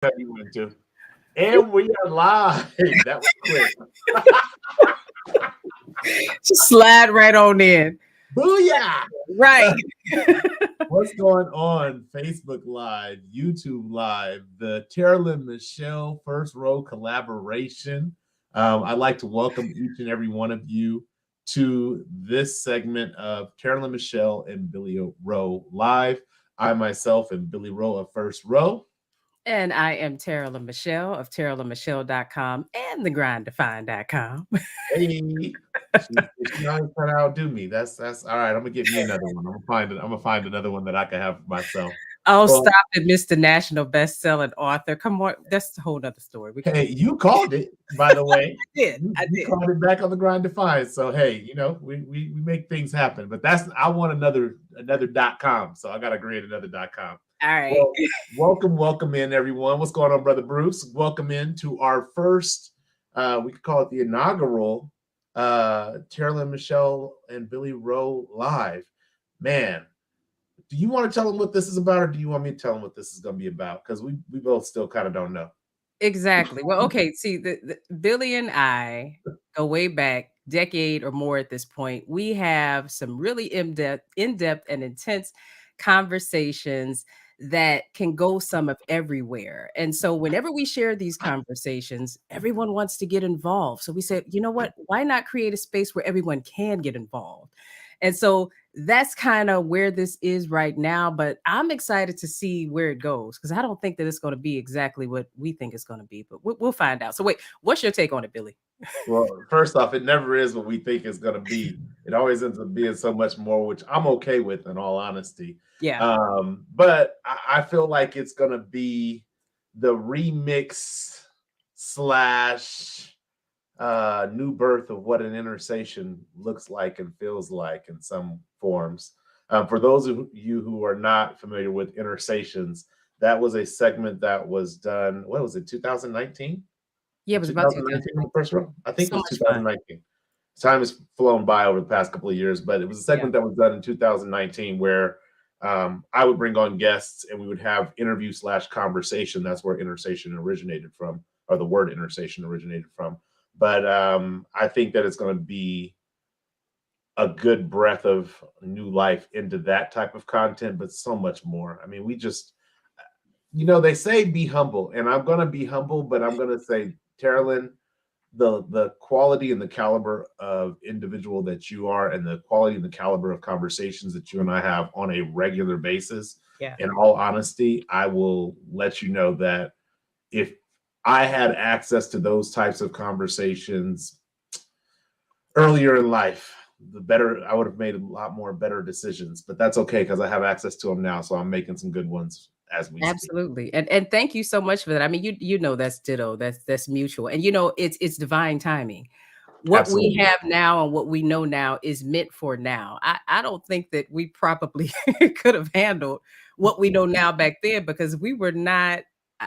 that you went to. And we are live. That was quick. Just slide right on in. Booyah! Right. What's going on? Facebook Live, YouTube Live, the Taralyn Michelle First Row collaboration. I'd like to welcome each and every one of you to this segment of Taralyn Michelle and Billy Wroe Live. I myself am Billy Wroe of First Row. And I am Taralyn Michelle of TaralynMichelle.com and TheGrindToFind.com. Hey, she always trying to outdo me. That's all right. I'm gonna get me another one. I'm gonna find another one that I can have for myself. Oh, Well, stop it, Mr. National Best-Selling Author. Come on, that's a whole other story. hey, you called it, by the way. I You did. called it back on the grind to find. So hey, we make things happen. But I want another .com. So I gotta create another .com. All right. Well, welcome in everyone. What's going on, Brother Bruce? Welcome in to our first we could call it the inaugural Taralyn Michelle and Billy Wroe Live. Man, do you want to tell them what this is about, or do you want me to tell them what this is going to be about? Because we both still kind of don't know. Exactly. Well, okay. See, the Billy and I go way back, decade or more at this point. We have some really in-depth and intense conversations that can go some of everywhere. And so whenever we share these conversations, everyone wants to get involved. So we said, you know what? Why not create a space where everyone can get involved? And so that's kind of where this is right now. But I'm excited to see where it goes because I don't think that it's going to be exactly what we think it's going to be, but we'll find out. So wait, what's your take on it, Billy? Well, first off, it never is what we think it's going to be. It always ends up being so much more, which I'm okay with, in all honesty. Yeah. But I feel like it's going to be the remix slash new birth of what an intersation looks like and feels like in some forms. For those of you who are not familiar with intersations, that was a segment that was done, what was it, 2019? Yeah, it was about 2019. First row? I think So it was much fun. 2019. Time has flown by over the past couple of years, but it was a segment that was done in 2019 where I would bring on guests and we would have interview slash conversation. That's where intersation originated from, or the word intersation originated from. But I think that it's going to be a good breath of new life into that type of content, but so much more. I mean, we just, they say be humble, and I'm going to be humble, but I'm going to say, Taralyn, the quality and the caliber of individual that you are and the quality and the caliber of conversations that you and I have on a regular basis, in all honesty, I will let you know that if I had access to those types of conversations earlier in life, the better I would have made a lot more better decisions. But that's okay because I have access to them now, so I'm making some good ones as we speak. Absolutely. And thank you so much for that. I mean, you know that's ditto. That's mutual. And it's divine timing. What Absolutely. we have now and what we know now is meant for now. I don't think that we probably could have handled what we know now back then because we were not.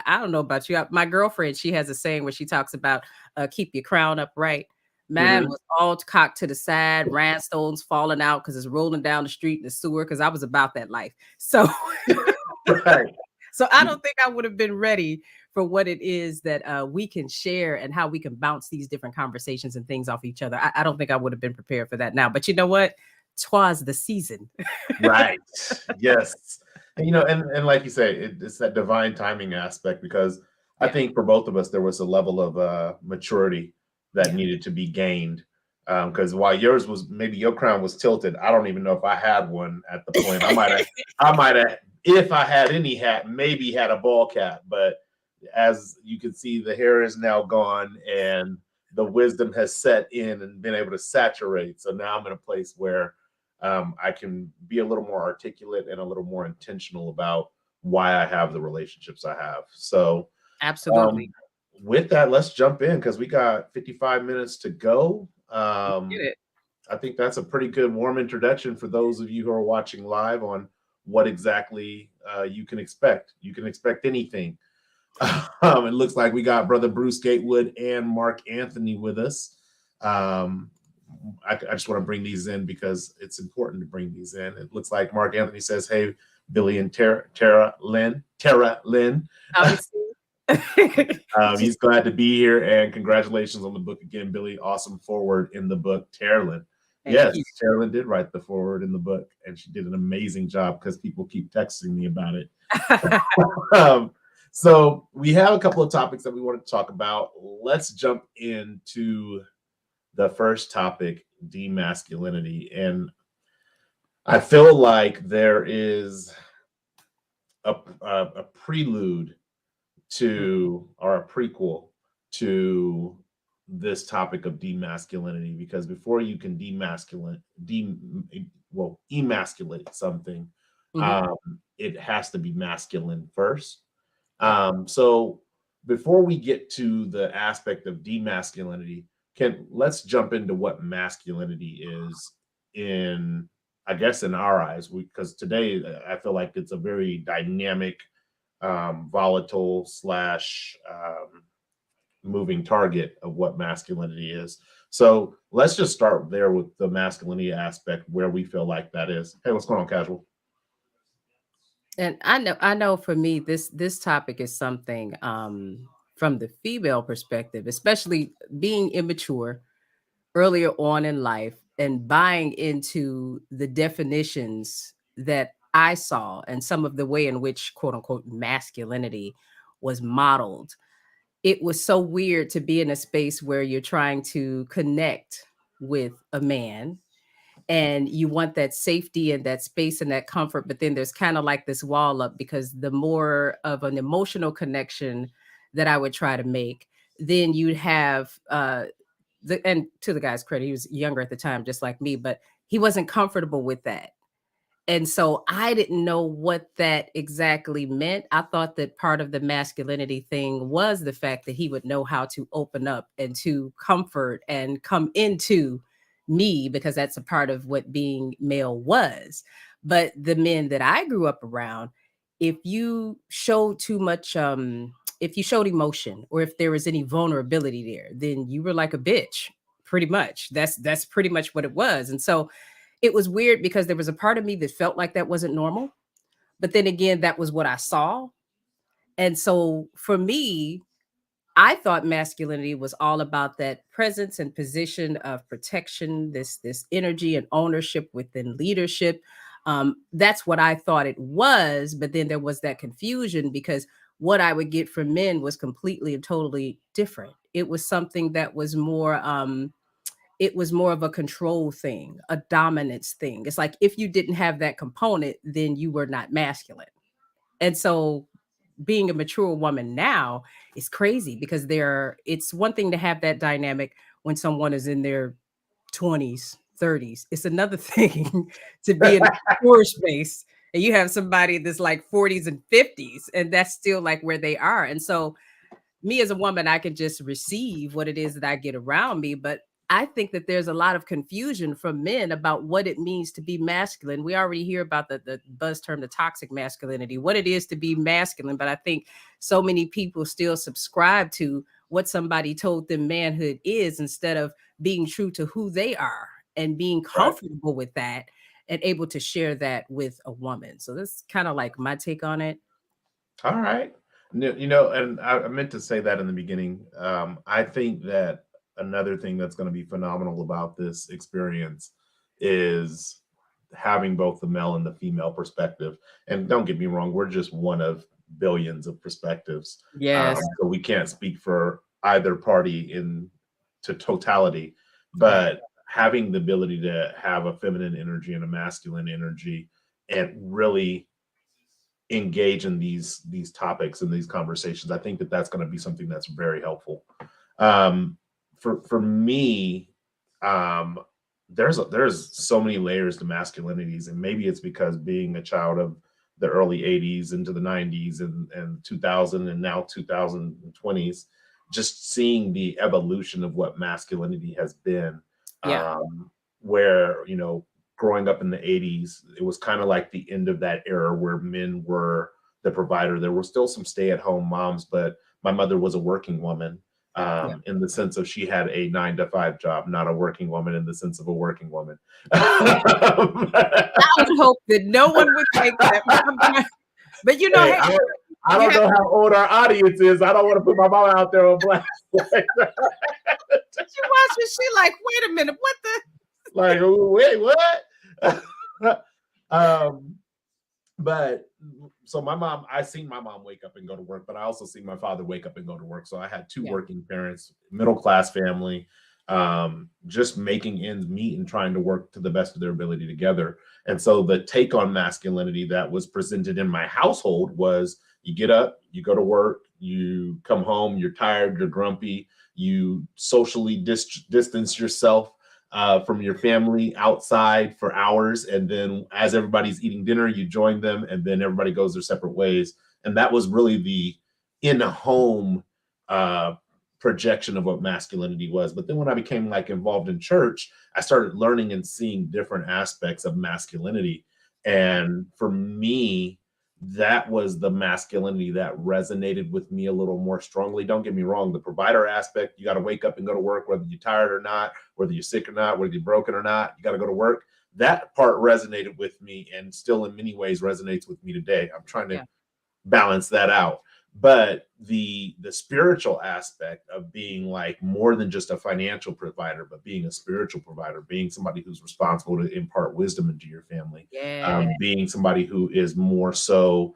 I don't know about you. My girlfriend, she has a saying where she talks about keep your crown upright. Mine was all cocked to the side, rhinestones falling out because it's rolling down the street in the sewer because I was about that life. So, Right. so I don't think I would have been ready for what it is that we can share and how we can bounce these different conversations and things off each other. I don't think I would have been prepared for that now. But you know what? 'Twas the season. Right. Yes. And, and like you say, it's that divine timing aspect because I think for both of us, there was a level of maturity that needed to be gained. Because while yours was, maybe your crown was tilted, I don't even know if I had one at the point. I might have, if I had any hat, maybe had a ball cap. But as you can see, the hair is now gone and the wisdom has set in and been able to saturate. So now I'm in a place where I can be a little more articulate and a little more intentional about why I have the relationships I have. So absolutely. With that, let's jump in because we got 55 minutes to go. I think that's a pretty good warm introduction for those of you who are watching live on what exactly you can expect. You can expect anything. It looks like we got Brother Bruce Gatewood and Mark Anthony with us. I just want to bring these in because it's important to bring these in. It looks like Mark Anthony says, "Hey, Billy and Taralyn." He's glad to be here, and congratulations on the book again, Billy. Awesome forward in the book, Taralyn. Thank Yes, you. Taralyn did write the forward in the book, and she did an amazing job because people keep texting me about it. um, so we have a couple of topics that we want to talk about. Let's jump into the first topic, de-masculinity. And I feel like there is a prelude to, or a prequel to, this topic of demasculinity, because before you can emasculate something, Mhm. it has to be masculine first. So before we get to the aspect of demasculinity, let's jump into what masculinity is in, I guess, in our eyes, because today I feel like it's a very dynamic, volatile slash moving target of what masculinity is. So let's just start there with the masculinity aspect, where we feel like that is. Hey, what's going on, Casual? And I know for me, this topic is something from the female perspective, especially being immature earlier on in life and buying into the definitions that I saw and some of the way in which quote unquote masculinity was modeled. It was so weird to be in a space where you're trying to connect with a man and you want that safety and that space and that comfort, but then there's kind of like this wall up, because the more of an emotional connection that I would try to make, then you'd have and to the guy's credit, he was younger at the time just like me, but he wasn't comfortable with that. And so I didn't know what that exactly meant. I thought that part of the masculinity thing was the fact that he would know how to open up and to comfort and come into me, because that's a part of what being male was. But the men that I grew up around, if you showed too much, if you showed emotion or if there was any vulnerability there, then you were like a bitch, pretty much. That's pretty much what it was. And so it was weird because there was a part of me that felt like that wasn't normal. But then again, that was what I saw. And so for me, I thought masculinity was all about that presence and position of protection, this energy and ownership within leadership. That's what I thought it was. But then there was that confusion because what I would get from men was completely and totally different. It was something that was more it was more of a control thing, a dominance thing. It's like if you didn't have that component, then you were not masculine. And so being a mature woman now is crazy because it's one thing to have that dynamic when someone is in their 20s, 30s. It's another thing to be in a mature space and you have somebody that's like 40s and 50s, and that's still like where they are. And so me as a woman, I can just receive what it is that I get around me. But I think that there's a lot of confusion from men about what it means to be masculine. We already hear about the buzz term, the toxic masculinity, what it is to be masculine. But I think so many people still subscribe to what somebody told them manhood is instead of being true to who they are and being Right. comfortable with that and able to share that with a woman. So that's kind of like my take on it. All right. And I meant to say that in the beginning. I think that another thing that's going to be phenomenal about this experience is having both the male and the female perspective. And don't get me wrong, we're just one of billions of perspectives. Yes. So we can't speak for either party in to totality, Right. but having the ability to have a feminine energy and a masculine energy and really engage in these topics and these conversations, I think that that's going to be something that's very helpful. um for me, um there's so many layers to masculinities, and maybe it's because being a child of the early 80s into the 90s and 2000 and now 2020s, just seeing the evolution of what masculinity has been. Yeah. Where, growing up in the 80s, it was kind of like the end of that era where men were the provider. There were still some stay-at-home moms, but my mother was a working woman, Yeah. in the sense of she had a 9 to 5 job, not a working woman in the sense of a working woman. I would hope that no one would take that. But Hey, hey, I You don't have know how old our audience is. I don't want to put my mama out there on blast. she watching, she like, wait a minute, what the Like, wait, what? But so my mom, I seen my mom wake up and go to work, but I also seen my father wake up and go to work. So I had two Yeah, working parents, middle class family, just making ends meet and trying to work to the best of their ability together. And so the take on masculinity that was presented in my household was you get up, you go to work, you come home, you're tired, you're grumpy, you socially distance yourself from your family outside for hours. And then as everybody's eating dinner, you join them, and then everybody goes their separate ways. And that was really the in home uh, projection of what masculinity was. But then when I became like involved in church, I started learning and seeing different aspects of masculinity. And for me, that was the masculinity that resonated with me a little more strongly. Don't get me wrong, the provider aspect, you got to wake up and go to work, whether you're tired or not, whether you're sick or not, whether you're broken or not, you got to go to work. That part resonated with me and still in many ways resonates with me today. I'm trying to yeah, balance that out. But the spiritual aspect of being like more than just a financial provider, but being a spiritual provider, being somebody who's responsible to impart wisdom into your family, yeah, being somebody who is more so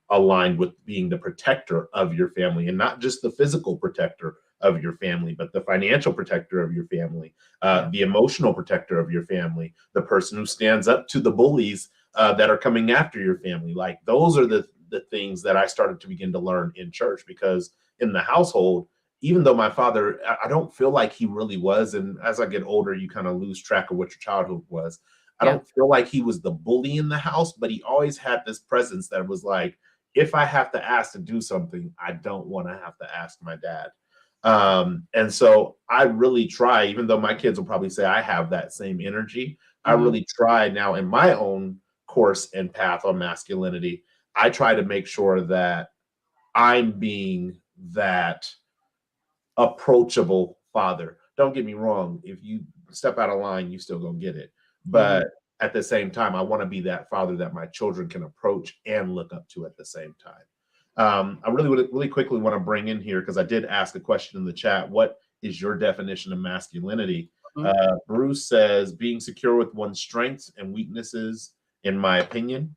aligned with being the protector of your family, and not just the physical protector of your family, but the financial protector of your family, yeah, the emotional protector of your family, the person who stands up to the bullies that are coming after your family. Like those are the things that I started to begin to learn in church, because in the household, even though my father, I don't feel like he really was. And as I get older, you kind of lose track of what your childhood was. I yeah, don't feel like he was the bully in the house, but he always had this presence that was like, if I have to ask to do something, I don't want to have to ask my dad. And so I really try, even though my kids will probably say I have that same energy, I mhm, really try now in my own course and path on masculinity. I try to make sure that I'm being that approachable father. Don't get me wrong. If you step out of line, you still gonna get it. mhm, But at the same time, I want to be that father that my children can approach and look up to at the same time. I really quickly want to bring in here, because I did ask a question in the chat. What is your definition of masculinity? mhm, Bruce says being secure with one's strengths and weaknesses, in my opinion.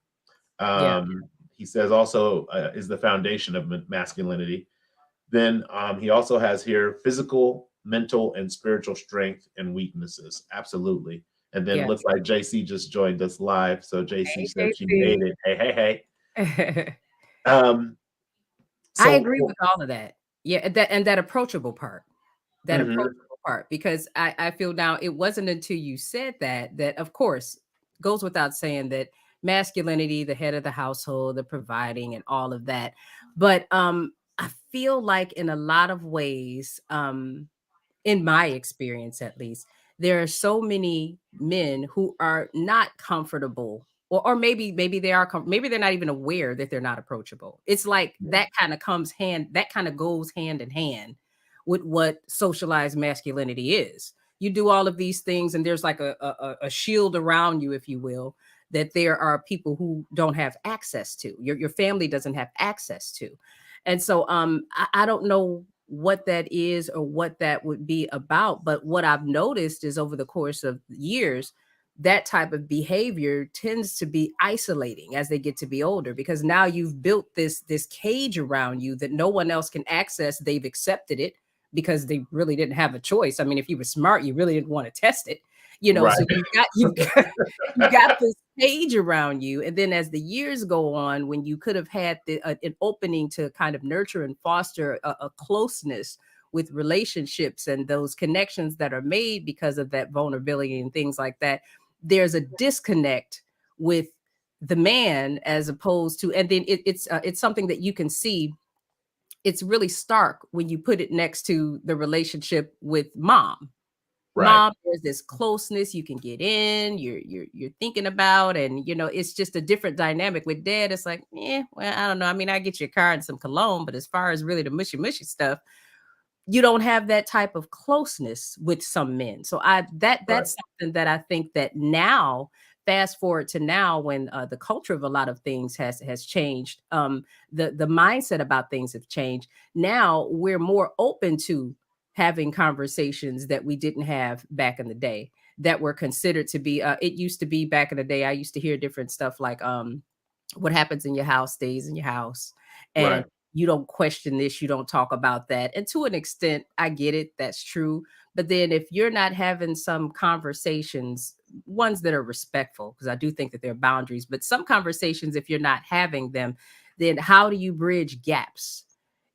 yeah, He says also is the foundation of masculinity. Then he also has here physical, mental, and spiritual strength and weaknesses. Absolutely. And then yeah. looks like JC just joined us live. So JC Hey, said she made Casey. it. Hey, hey, hey. Um, I so, agree with all of that. Yeah, and that approachable part. That mhm, approachable part, because I feel now it wasn't until you said that that of course goes without saying that masculinity, the head of the household, the providing and all of that. But I feel like in a lot of ways, in my experience at least, there are so many men who are not comfortable, or maybe they are maybe they're not even aware that they're not approachable. It's like that kind of that kind of goes hand in hand with what socialized masculinity is. You do all of these things and there's like a shield around you, if you will, that there are people who don't have access to, your family doesn't have access to. And so I don't know what that is or what that would be about. But what I've noticed is over the course of years, that type of behavior tends to be isolating as they get to be older, because now you've built this cage around you that no one else can access. They've accepted it because they really didn't have a choice. I mean, if you were smart, you really didn't want to test it, right. so you've got this cage around you. And then as the years go on, when you could have had an opening to kind of nurture and foster a closeness with relationships and those connections that are made because of that vulnerability and things like that, there's a disconnect with the man, as opposed to, and then it's something that you can see. It's really stark when you put it next to the relationship with mom. Right. There's this closeness, you can get in, you're thinking about, and it's just a different dynamic. With dad, it's like, well, I don't know. I mean, I get you a car and some cologne, but as far as really the mushy stuff, you don't have that type of closeness with some men. So Right. that's something that I think that now fast forward to now when the culture of a lot of things has changed. The mindset about things have changed. Now we're more open to having conversations that we didn't have back in the day that were considered to be it used to be back in the day. I used to hear different stuff like what happens in your house stays in your house, and Right. you don't question this, you don't talk about that. And to an extent, I get it, that's true. But then if you're not having some conversations, ones that are respectful, because I do think that there are boundaries, but some conversations, if you're not having them, then how do you bridge gaps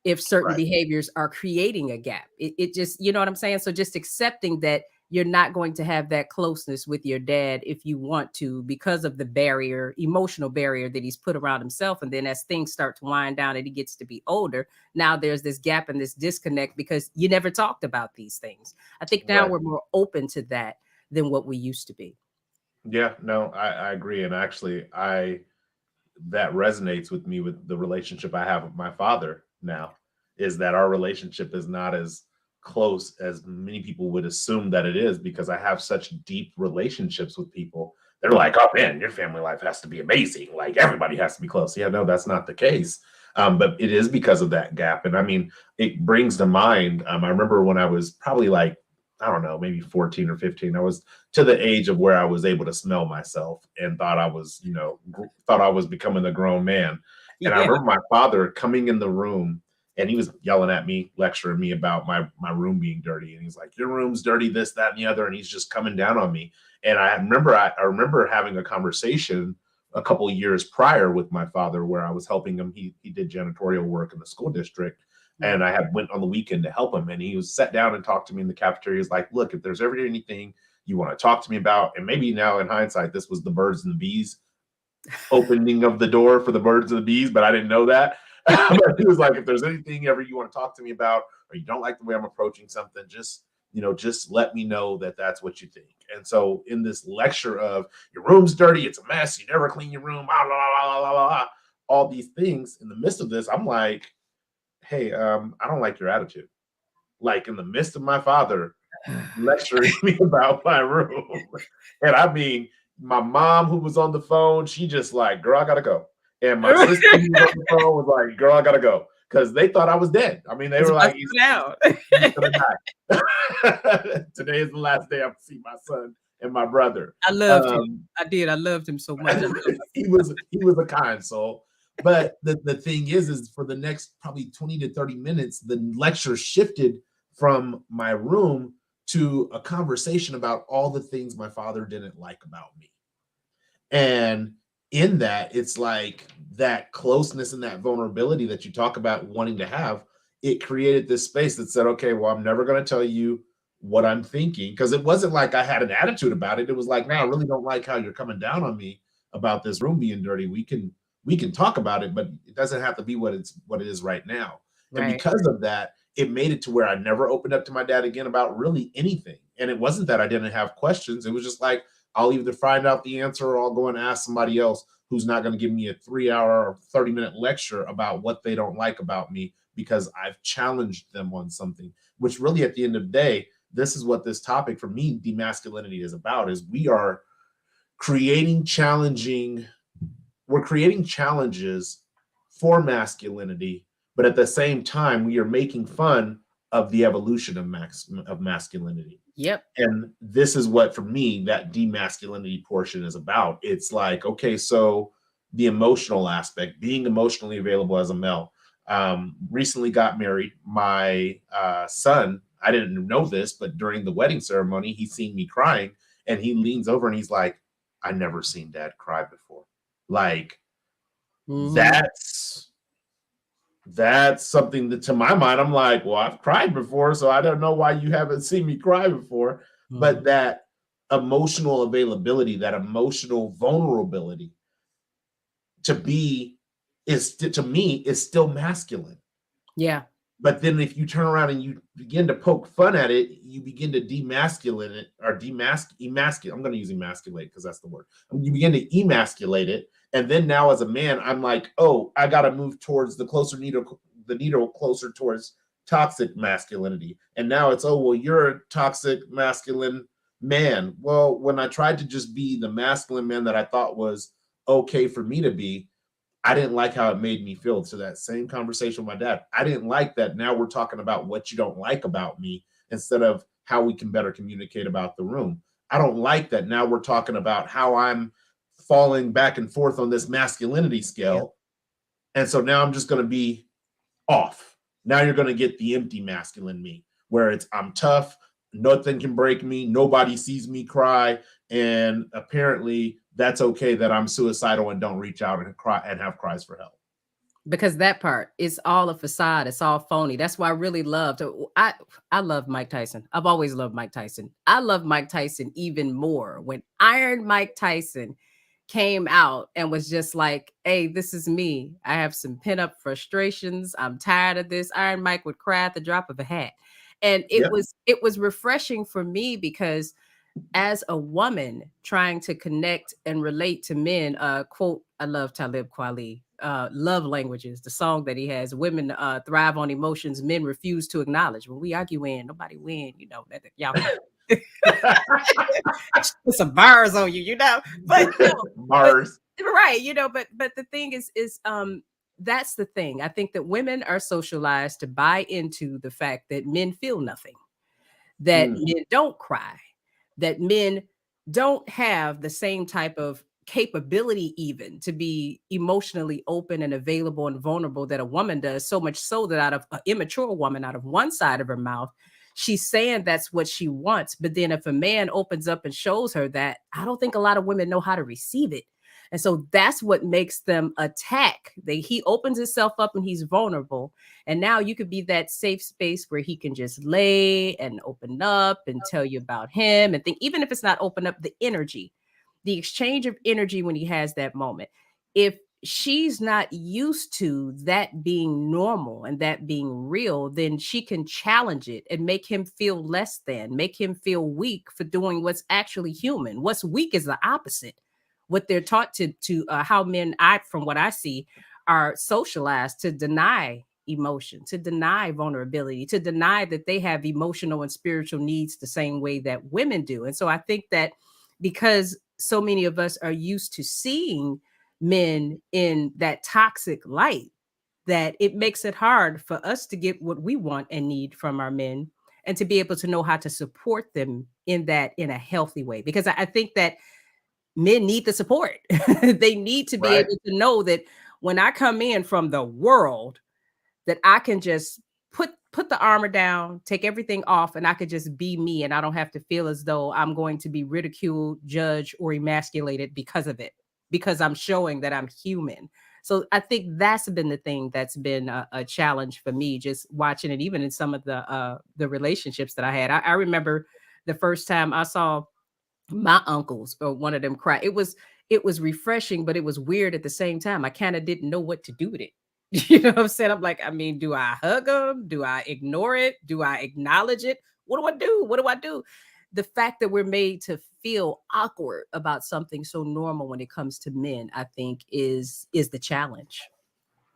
if certain Right. behaviors are creating a gap? It just, you know what I'm saying? So just accepting that you're not going to have that closeness with your dad if you want to, because of the barrier, emotional barrier that he's put around himself. And then as things start to wind down and he gets to be older, now there's this gap and this disconnect because you never talked about these things. I think now Right. we're more open to that than what we used to be. Yeah, no, I agree. And actually, that resonates with me with the relationship I have with my father now, is that our relationship is not as close as many people would assume that it is, because I have such deep relationships with people. They're Yeah. like, oh man, your family life has to be amazing. Like everybody has to be close. Yeah, no, that's not the case. But it is because of that gap. And I mean, it brings to mind, I remember when I was probably like, I don't know, maybe 14 or 15, I was to the age of where I was able to smell myself and thought I was, thought I was becoming a grown man. And I Yeah. remember my father coming in the room and he was yelling at me, lecturing me about my room being dirty. And he's like, your room's dirty, this, that, and the other. And he's just coming down on me. And I remember having a conversation a couple of years prior with my father where I was helping him. He did janitorial work in the school district, Mm. and I had went on the weekend to help him. And he was sat down and talked to me in the cafeteria. He's like, look, if there's ever anything you want to talk to me about, and maybe now in hindsight, this was the birds and the bees opening of the door for the birds and the bees, but I didn't know that. But he was like, if there's anything ever you want to talk to me about, or you don't like the way I'm approaching something, just let me know that that's what you think. And so in this lecture of your room's dirty, it's a mess, you never clean your room, blah, blah, blah, blah, blah, blah, all these things, in the midst of this, I'm like, hey, I don't like your attitude. Like in the midst of my father lecturing me about my room. And I mean, my mom, who was on the phone, she just like, girl, I gotta go. And my sister, who was on the phone, was like, girl, I gotta go. Because they thought I was dead. I mean, they It's were like, busted out. he's gonna die. Today is the last day I'm see my son and my brother. I loved him. Um, I did. I loved him so much. I loved he was a kind soul. But the thing is for the next probably 20 to 30 minutes, the lecture shifted from my room to a conversation about all the things my father didn't like about me. And in that, it's like that closeness and that vulnerability that you talk about wanting to have, it created this space that said, okay, well, I'm never going to tell you what I'm thinking. Because it wasn't like I had an attitude about it. It was like, no, I right. really don't like how you're coming down on me about this room being dirty. We can talk about it, but it doesn't have to be what it is right now. And Right. because of that, it made it to where I never opened up to my dad again about really anything. And it wasn't that I didn't have questions. It was just like, I'll either find out the answer or I'll go and ask somebody else who's not going to give me a 3 hour or 30-minute lecture about what they don't like about me because I've challenged them on something, which really at the end of the day, this is what this topic for me, demasculinity, is about, is creating challenging, we're creating challenges for masculinity, but at the same time, we are making fun of the evolution of masculinity. Yep. And this is what, for me, that demasculinity portion is about. It's like, okay, so the emotional aspect, being emotionally available as a male. Recently got married. My son, I didn't know this, but during the wedding ceremony, he seen me crying and he leans over and he's like, I never seen dad cry before. Like, Mhm. that's something that, to my mind, I'm like, well, I've cried before, so I don't know why you haven't seen me cry before. But Mhm. that emotional availability, that emotional vulnerability to be is, to me, is still masculine. Yeah. But then if you turn around and you begin to poke fun at it, you begin to demasculate it, or emasculate. I'm going to use emasculate because that's the word. You begin to emasculate it. And then now as a man, I'm like, oh, I got to move towards the needle closer towards toxic masculinity. And now it's, oh, well, you're a toxic masculine man, well, when I tried to just be the masculine man that I thought was okay for me to be, I didn't like how it made me feel. So that same conversation with my dad, I didn't like that. Now we're talking about what you don't like about me instead of how we can better communicate about the room. I don't like that. Now we're talking about how I'm falling back and forth on this masculinity Yeah. scale. And so now I'm just going to be off. Now you're going to get the empty masculine me, where it's I'm tough, nothing can break me, nobody sees me cry, and apparently that's okay that I'm suicidal and don't reach out and cry and have cries for help. Because that part is all a facade. It's all phony. That's why I really loved. I love Mike Tyson. I've always loved Mike Tyson. I love Mike Tyson even more when Iron Mike Tyson came out and was just like, "Hey, this is me. I have some pent up frustrations. I'm tired of this." Iron Mike would cry at the drop of a hat, and Yep. it was refreshing for me because as a woman trying to connect and relate to men, quote, I love Talib Kweli, love languages, the song that he has, women thrive on emotions men refuse to acknowledge. When we argue in, nobody win, you know, that y'all put some bars on you, you know, but no, but Mars. right, you know, but the thing is that's the thing. I think that women are socialized to buy into the fact that men feel nothing, that Mm, men don't cry, that men don't have the same type of capability even to be emotionally open and available and vulnerable that a woman does, so much so that out of an immature woman, out of one side of her mouth, she's saying that's what she wants, but then if a man opens up and shows her that, I don't think a lot of women know how to receive it. And so that's what makes them attack. He opens himself up and he's vulnerable, and now you could be that safe space where he can just lay and open up and tell you about him and think, even if it's not open up, the energy, the exchange of energy when he has that moment. If she's not used to that being normal and that being real, then she can challenge it and make him feel less than, make him feel weak for doing what's actually human. What's weak is the opposite. What they're taught to how men, from what I see, are socialized to deny emotion, to deny vulnerability, to deny that they have emotional and spiritual needs the same way that women do. And so I think that because so many of us are used to seeing men in that toxic light, that it makes it hard for us to get what we want and need from our men and to be able to know how to support them in that in a healthy way. Because I think that men need the support. They need to be right. able to know that when I come in from the world, that I can just put the armor down, take everything off, and I could just be me, and I don't have to feel as though I'm going to be ridiculed, judged, or emasculated because of it, because I'm showing that I'm human. So I think that's been the thing that's been a challenge for me, just watching it, even in some of the relationships that I had. I remember the first time I saw my uncles or one of them cry. It was refreshing, but it was weird at the same time. I kind of didn't know what to do with it. You know what I'm saying? I'm like, I mean, do I hug them? Do I ignore it? Do I acknowledge it? What do I do? What do I do? The fact that we're made to feel awkward about something so normal when it comes to men, I think is the challenge.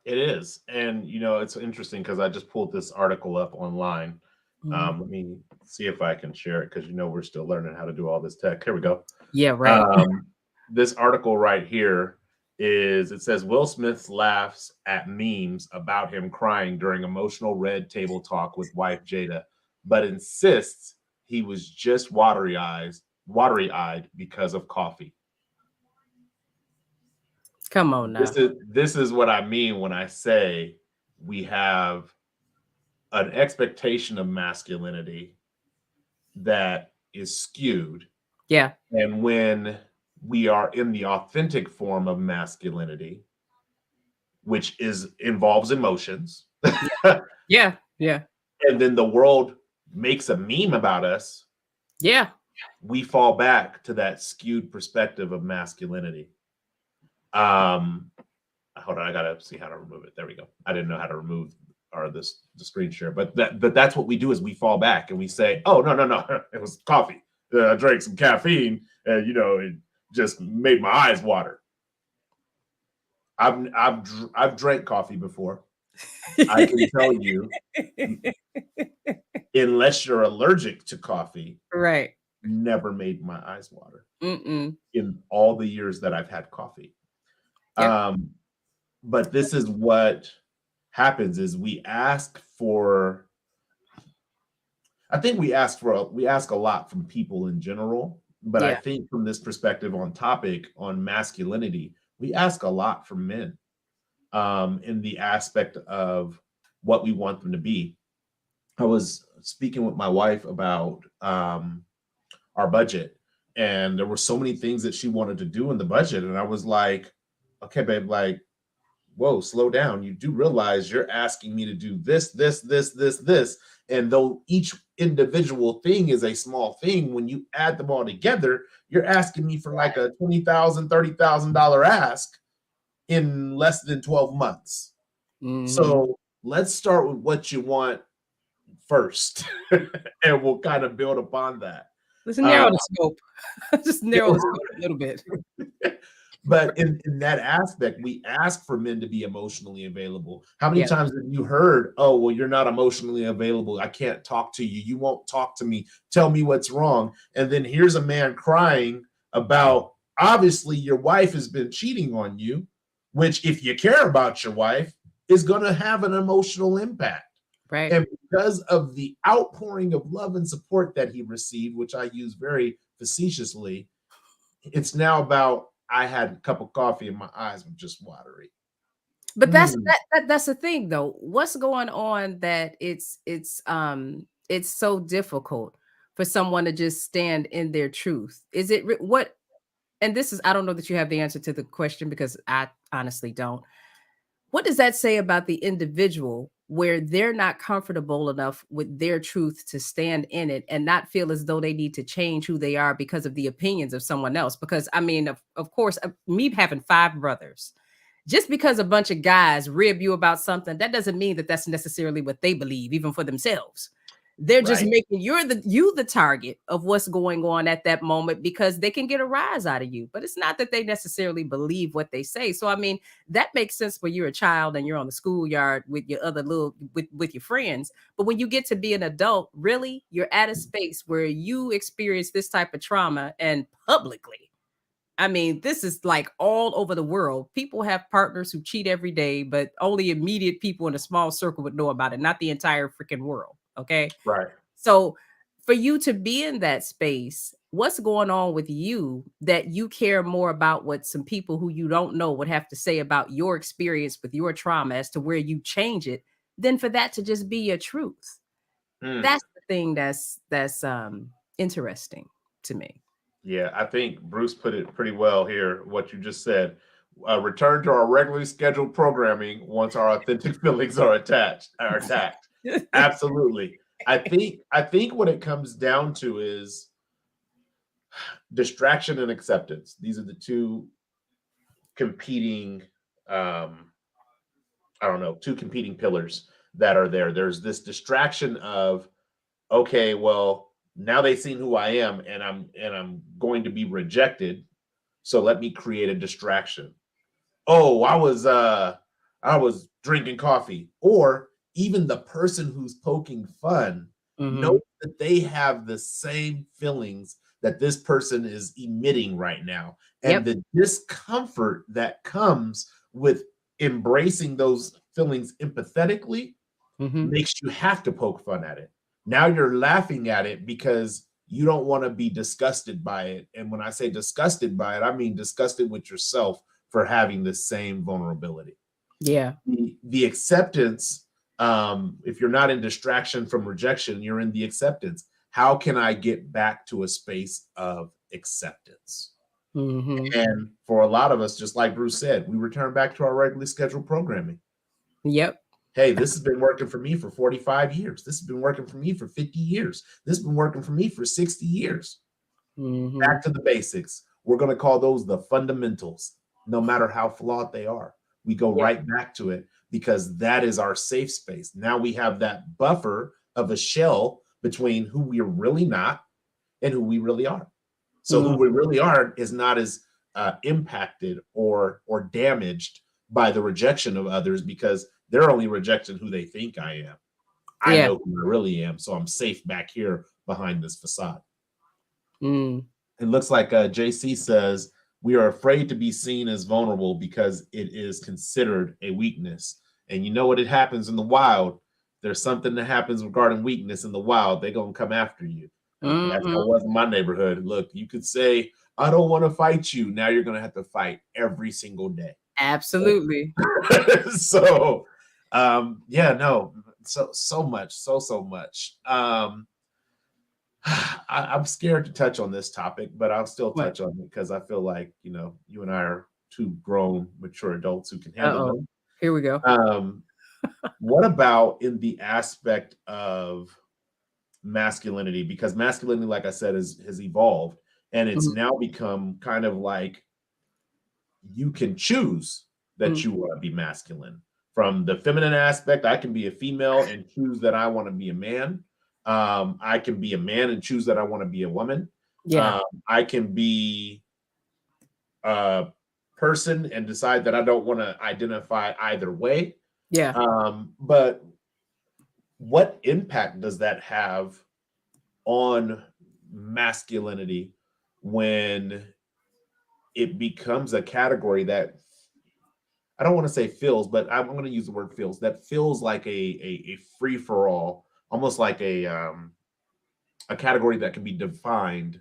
It is. And, it's interesting because I just pulled this article up online. Mhm. Let me see if I can share it because, we're still learning how to do all this tech. Here we go. Yeah, right. Um, this article right here it says Will Smith laughs at memes about him crying during emotional red table talk with wife Jada, but insists he was just watery eyed because of coffee. Come on This now. is this is what I mean when I say we have an expectation of masculinity that is skewed. Yeah. And when we are in the authentic form of masculinity, which involves emotions, Yeah. Yeah. and then the world makes a meme about us, Yeah. we fall back to that skewed perspective of masculinity. Um, hold on, I gotta see how to remove it. There we go. I didn't know how to remove the screen share, but that's what we do is we fall back and we say, oh no, it was coffee. I drank some caffeine, and it just made my eyes water. I've drank coffee before. I can tell you, unless you're allergic to coffee, Right. never made my eyes water Mm-mm. in all the years that I've had coffee. Yep. But this is what happens is we ask for, I think we ask a lot from people in general, but I Yeah. think from this perspective on topic on masculinity, we ask a lot from men in the aspect of what we want them to be. I was speaking with my wife about our budget, and there were so many things that she wanted to do in the budget, and I was like, okay, babe, like, whoa, slow down. You do realize you're asking me to do this, this, this, this, this. And though each individual thing is a small thing, when you add them all together, you're asking me for like a $20,000, $30,000 ask in less than 12 months. Mm-hmm. So let's start with what you want first, and we'll kind of build upon that. Let's narrow the scope. Just narrow the scope a little bit. But in that aspect, we ask for men to be emotionally available. How many Yeah. times have you heard, oh, well, you're not emotionally available. I can't talk to you. You won't talk to me. Tell me what's wrong. And then here's a man crying about, obviously, your wife has been cheating on you, which, if you care about your wife, is going to have an emotional impact. Right. And because of the outpouring of love and support that he received, which I use very facetiously, it's now about, I had a cup of coffee and my eyes were just watery. But that's the thing though. What's going on that it's so difficult for someone to just stand in their truth? Is it what, and this is, I don't know that you have the answer to the question because I honestly don't. What does that say about the individual where they're not comfortable enough with their truth to stand in it and not feel as though they need to change who they are because of the opinions of someone else? Because I mean, of course, me having 5 brothers, just because a bunch of guys rib you about something, that doesn't mean that that's necessarily what they believe, even for themselves. They're just Right. making you the target of what's going on at that moment because they can get a rise out of you. But it's not that they necessarily believe what they say. So I mean, that makes sense when you're a child and you're on the schoolyard with your other little with your friends. But when you get to be an adult, really, you're at a space where you experience this type of trauma and publicly. I mean, this is like all over the world. People have partners who cheat every day, but only immediate people in a small circle would know about it, not the entire freaking world. Okay. Right. So for you to be in that space, what's going on with you that you care more about what some people who you don't know would have to say about your experience with your trauma as to where you change it, than for that to just be your truth? That's the thing that's interesting to me. Yeah, I think Bruce put it pretty well here, what you just said. Return to our regularly scheduled programming once our authentic feelings are attacked. Absolutely. I think what it comes down to is distraction and acceptance. These are the two competing I don't know, two competing pillars that are there. There's this distraction of, okay, well, now they've seen who I am and I'm going to be rejected. So let me create a distraction. Oh, I was drinking coffee. Or even the person who's poking fun knows Mhm. that they have the same feelings that this person is emitting right now. And Yep. the discomfort that comes with embracing those feelings empathetically Mhm. makes you have to poke fun at it. Now you're laughing at it because you don't want to be disgusted by it. And when I say disgusted by it, I mean disgusted with yourself for having the same vulnerability. Yeah. The acceptance, if you're not in distraction from rejection, you're in the acceptance. How can I get back to a space of acceptance? Mhm. And for a lot of us, just like Bruce said, we return back to our regularly scheduled programming. Yep. Hey, this has been working for me for 45 years. This has been working for me for 50 years. This has been working for me for 60 years. Back Mhm. to the basics. We're going to call those the fundamentals, no matter how flawed they are. We go Yep. right back to it because that is our safe space. Now we have that buffer of a shell between who we're really not and who we really are. So who we Mhm. really are is not as impacted or damaged by the rejection of others because they're only rejecting who they think I am. I Yeah. know who I really am, so I'm safe back here behind this facade. Mm. It looks like JC says, we are afraid to be seen as vulnerable because it is considered a weakness. And you know what it happens in the wild? There's something that happens regarding weakness in the wild. They're going to come after you. That's how it was in my neighborhood. Look, you could say, I don't want to fight you. Now you're going to have to fight every single day. Absolutely. So, yeah, no, so much, so much. I'm scared to touch on this topic, but I'll still What? touch on it because I feel like, you and I are two grown, mature adults who can handle Uh-oh. them. Here we go. What about in the aspect of masculinity? Because masculinity, like I said, has evolved, and it's Mhm. now become kind of like you can choose that Mhm. you want to be masculine. From the feminine aspect, I can be a female and choose that I want to be a man. I can be a man and choose that I want to be a woman. Yeah. I can be a person and decide that I don't want to identify either way. Yeah. But what impact does that have on masculinity when it becomes a category that I don't want to say feels, but I'm going to use the word feels, that feels like a free for all, almost like a category that can be defined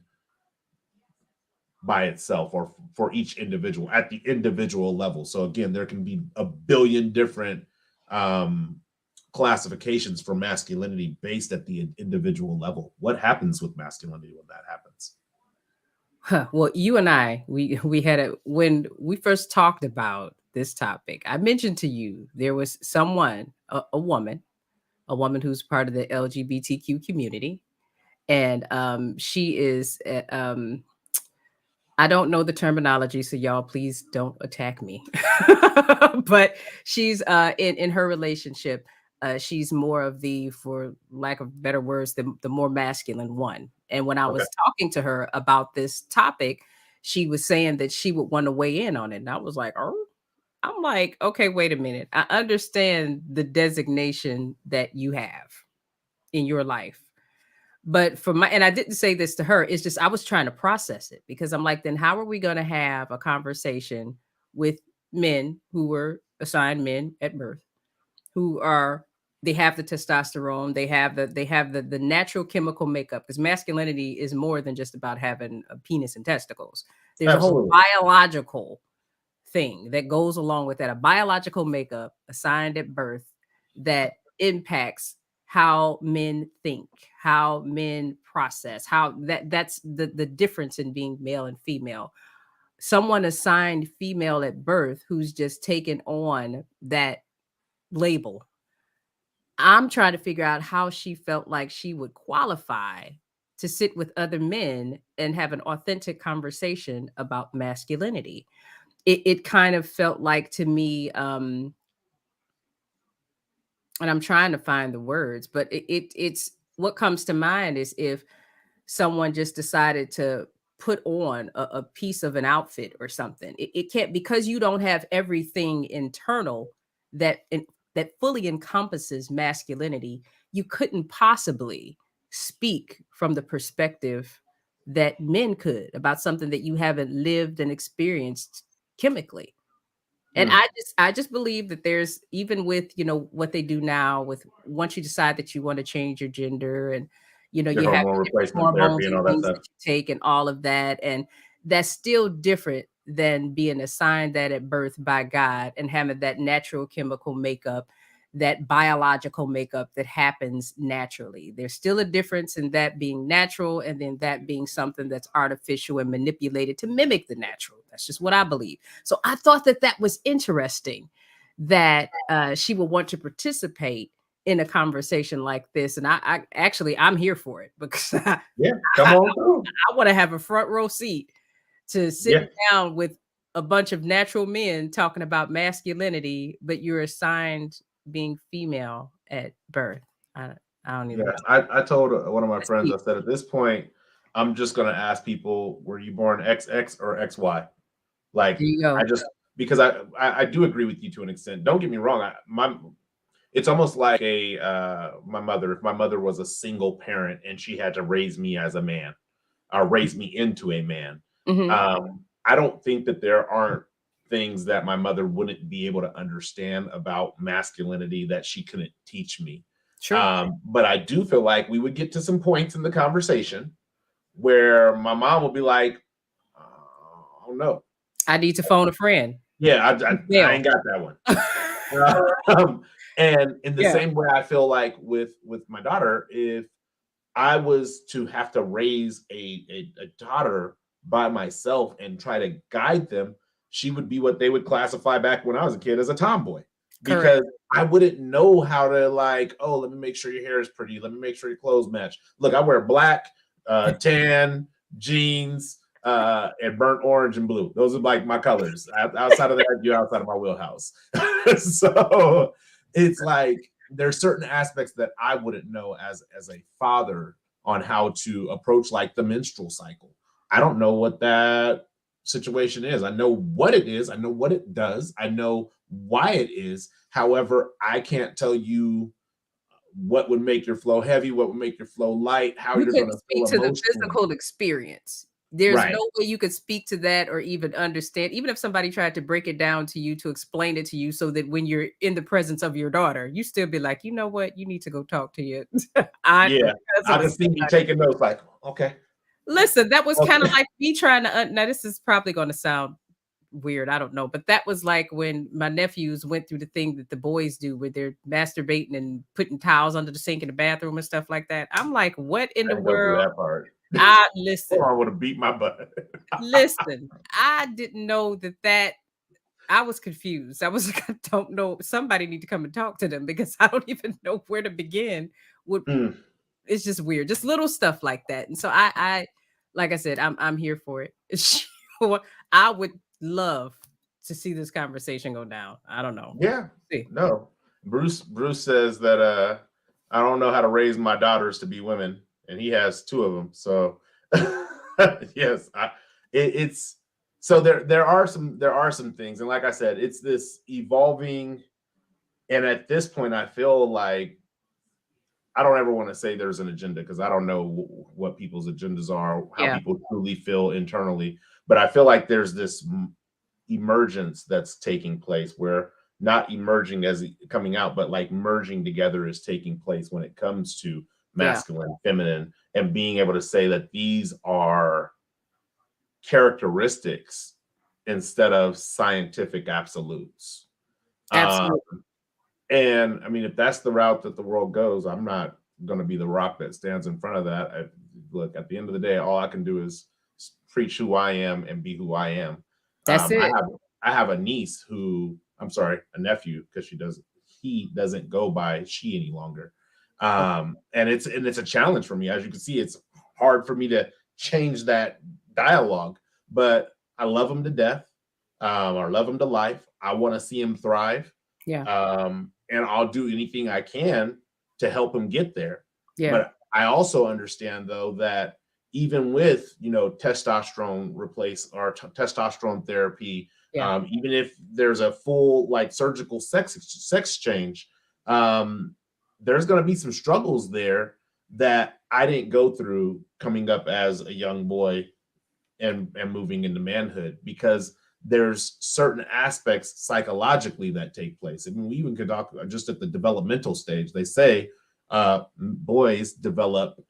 by itself or for each individual at the individual level. So again, there can be a billion different um, classifications for masculinity based at the individual level. What happens with masculinity when that happens? Huh. Well, you and I, we had a when we first talked about this topic. I mentioned to you there was someone, a woman who's part of the LGBTQ community, and she is I don't know the terminology, so y'all please don't attack me. But she's in her relationship, she's more of the, for lack of better words, the more masculine one. And when I Okay. was talking to her about this topic, she was saying that she would want to weigh in on it. And I was like, oh, I'm like, okay, wait a minute. I understand the designation that you have in your life. But for my, and I didn't say this to her, it's just I was trying to process it because I'm like, then how are we going to have a conversation with men who were assigned men at birth, who are, they have the testosterone, they have the natural chemical makeup, because masculinity is more than just about having a penis and testicles. There's a whole Absolutely. biological thing that goes along with that, a biological makeup assigned at birth that impacts how men think, how men process, how that's the difference in being male and female. Someone assigned female at birth who's just taken on that label. I'm trying to figure out how she felt like she would qualify to sit with other men and have an authentic conversation about masculinity. It kind of felt like to me, and I'm trying to find the words, but it's what comes to mind is if someone just decided to put on a piece of an outfit or something. It can't, because you don't have everything internal that that fully encompasses masculinity. You couldn't possibly speak from the perspective that men could about something that you haven't lived and experienced chemically. And Mm. I just believe that there's, even with, what they do now with, once you decide that you want to change your gender, and, Your you have hormone your different replacement therapy hormones and and all that things that stuff. you take and all of that. And that's still different than being assigned that at birth by God and having that natural chemical makeup, that biological makeup that happens naturally. There's still a difference in that being natural and then that being something that's artificial and manipulated to mimic the natural. That's just what I believe. So I thought that that was interesting that she would want to participate in a conversation like this. And I actually, I'm here for it because Yeah, come I, on through. want to have a front row seat to Yeah, sitting down with a bunch of natural men talking about masculinity, but you're assigned being female at birth. I, I don't even know. yeah. I told one of my That's friends, deep. I said, at this point, I'm just going to ask people, were you born XX or XY? There Like, you I go. just, because I do agree with you to an extent. Don't get me wrong. It's almost like my mother, if my mother was a single parent and she had to raise me as a man. raised me into a man. Mhm. I don't think that there aren't things that my mother wouldn't be able to understand about masculinity that she couldn't teach me. Sure. But I do feel like we would get to some points in the conversation where my mom will be like, "Oh no, I need to phone a friend. yeah, I Bill. ain't got that one." And in the Yeah. same way, I feel like with my daughter, if I was to have to raise a daughter by myself and try to guide them, she would be what they would classify back when I was a kid as a tomboy, Correct. because I wouldn't know how to, like, oh, let me make sure your hair is pretty. Let me make sure your clothes match. Look, I wear black, tan, jeans, and burnt orange and blue. Those are like my colors. Outside of that, you're outside of my wheelhouse. So it's like there's certain aspects that I wouldn't know as a father on how to approach, like the menstrual cycle. I don't know what that situation is. I know what it is. I know what it does. I know why it is. However, I can't tell you what would make your flow heavy, what would make your flow light, how You you're going couldn't to speak feel to the emotionally. physical experience. There's Right. no way you could speak to that or even understand, even if somebody tried to break it down to you to explain it to you so that when you're in the presence of your daughter, you still be like, "You know what? You need to go talk to your aunt or Yeah. cousin I or can see me somebody." taking notes like, okay. Listen, that was kinda Okay. like me trying to now this is probably gonna sound weird, I don't know, but that was like when my nephews went through the thing that the boys do where they're masturbating and putting towels under the sink in the bathroom and stuff like that. I'm like, "What in I the didn't go through world?" that part. I Or listen, I would have beat my butt. listen, I didn't know that I was confused. I was like, "I don't know, somebody need to come and talk to them because I don't even know where to begin with." Mm, It's just weird, just little stuff like that, and so I like I said, I'm here for it. Sure, I would love to see this conversation go down. I don't know. yeah. See. No. Bruce says that I don't know how to raise my daughters to be women, and he has two of them. So yes, it's so there are some things, and like I said, it's this evolving. And at this point, I feel like I don't ever want to say there's an agenda, because I don't know what people's agendas are, how Yeah, people truly feel internally. But I feel like there's this emergence that's taking place, where not emerging as coming out, but like merging together is taking place when it comes to yeah, masculine, feminine, and being able to say that these are characteristics instead of scientific absolutes. Um, absolutely. and I mean, if that's the route that the world goes, I'm not going to be the rock that stands in front of that. Look, at the end of the day, all I can do is preach who I am and be who I am. That's I it. have I have a niece who, I'm sorry, a nephew, because he doesn't go by she any longer. Okay. And it's a challenge for me. As you can see, it's hard for me to change that dialogue, but I love him to death. I love him to life. I want to see him thrive, Yeah, and I'll do anything I can to help him get there. yeah, But I also understand, though, that even with testosterone replace or testosterone therapy, yeah, even if there's a full like surgical sex change, um, there's going to be some struggles there that I didn't go through coming up as a young boy and moving into manhood, because there's certain aspects psychologically that take place. I mean, we even could talk just at the developmental stage. They say boys develop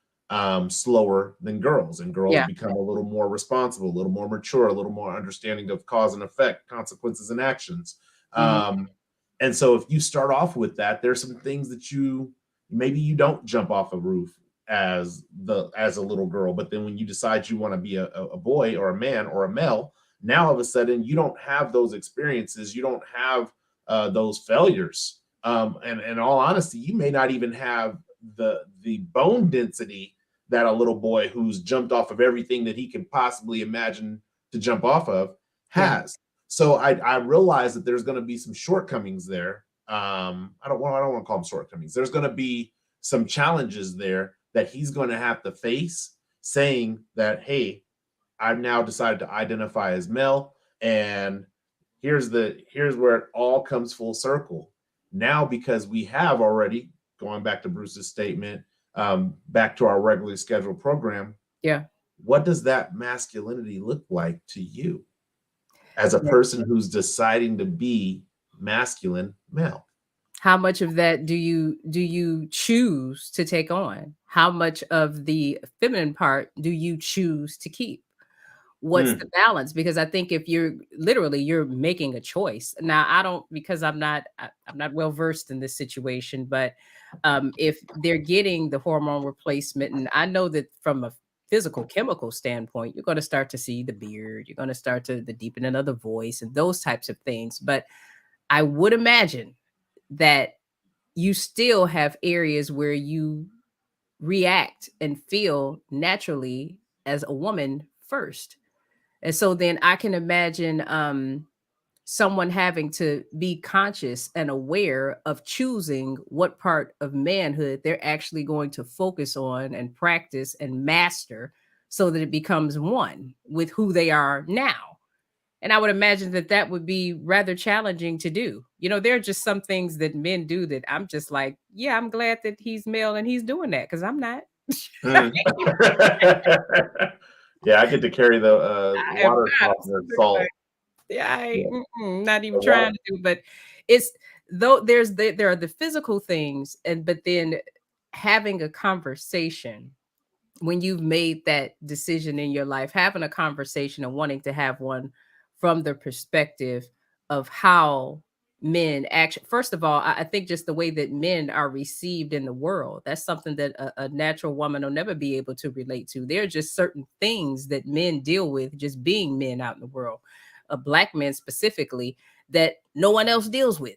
slower than girls, and girls yeah. become a little more responsible, a little more mature, a little more understanding of cause and effect, consequences and actions. Mhm. Um, and so if you start off with that, there's some things that you don't jump off a roof as a little girl, but then when you decide you want to be a boy or a man or a male, now all of a sudden you don't have those experiences, you don't have those failures, and in all honesty, you may not even have the bone density that a little boy who's jumped off of everything that he can possibly imagine to jump off of Yeah, has. So I realize that there's going to be some shortcomings there. I don't want to call them shortcomings. There's going to be some challenges there that he's going to have to face, saying that, hey, I've now decided to identify as male, and here's where it all comes full circle. Now, because we have already, going back to Bruce's statement, back to our regularly scheduled program, yeah. what does that masculinity look like to you as a person who's deciding to be masculine male? How much of that do you choose to take on? How much of the feminine part do you choose to keep? What's the Mm, balance? Because I think if you're making a choice. Now, I don't, because I'm not well versed in this situation, but if they're getting the hormone replacement, and I know that from a physical chemical standpoint, you're going to start to see the beard, you're going to start to the deepening of the voice and those types of things. But I would imagine that you still have areas where you react and feel naturally as a woman first. And so then I can imagine someone having to be conscious and aware of choosing what part of manhood they're actually going to focus on and practice and master so that it becomes one with who they are now. And I would imagine that that would be rather challenging to do. You know, there are just some things that men do that I'm just like, yeah, I'm glad that he's male and he's doing that because I'm not. mm. Yeah, I get to carry the I am water not. I'm softener sitting like, salt. yeah, Yeah, not the even water. trying to do, but it's though there are the physical things, and but then having a conversation when you've made that decision in your life, having a conversation and wanting to have one from the perspective of how men actually, first of all, I think just the way that men are received in the world, that's something that a natural woman will never be able to relate to. There are just certain things that men deal with just being men out in the world, black men specifically, that no one else deals with.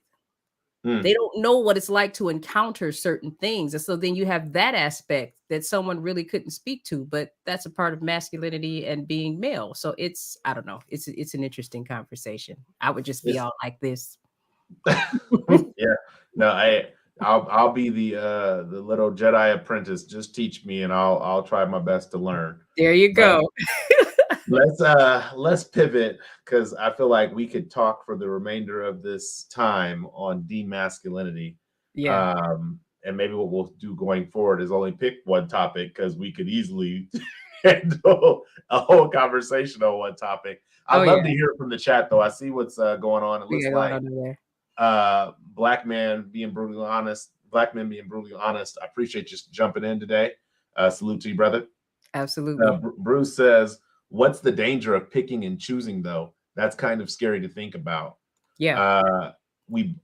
They Mm. don't know what it's like to encounter certain things. And so then you have that aspect that someone really couldn't speak to, but that's a part of masculinity and being male. So it's, I don't know, it's an interesting conversation. I would just be It's all like this. yeah. No, I'll be the little Jedi apprentice. Just teach me and I'll try my best to learn. There you But go. let's pivot because I feel like we could talk for the remainder of this time on demasculinity. Yeah. And maybe what we'll do going forward is only pick one topic because we could easily handle a whole conversation on one topic. Oh I'd love yeah. to hear from the chat though. I see what's going on. It We looks got going like on there. black men being brutally honest. I appreciate you just jumping in today. Salute to you, brother. Absolutely. Bruce says, "What's the danger of picking and choosing, though? That's kind of scary to think about." Yeah. We,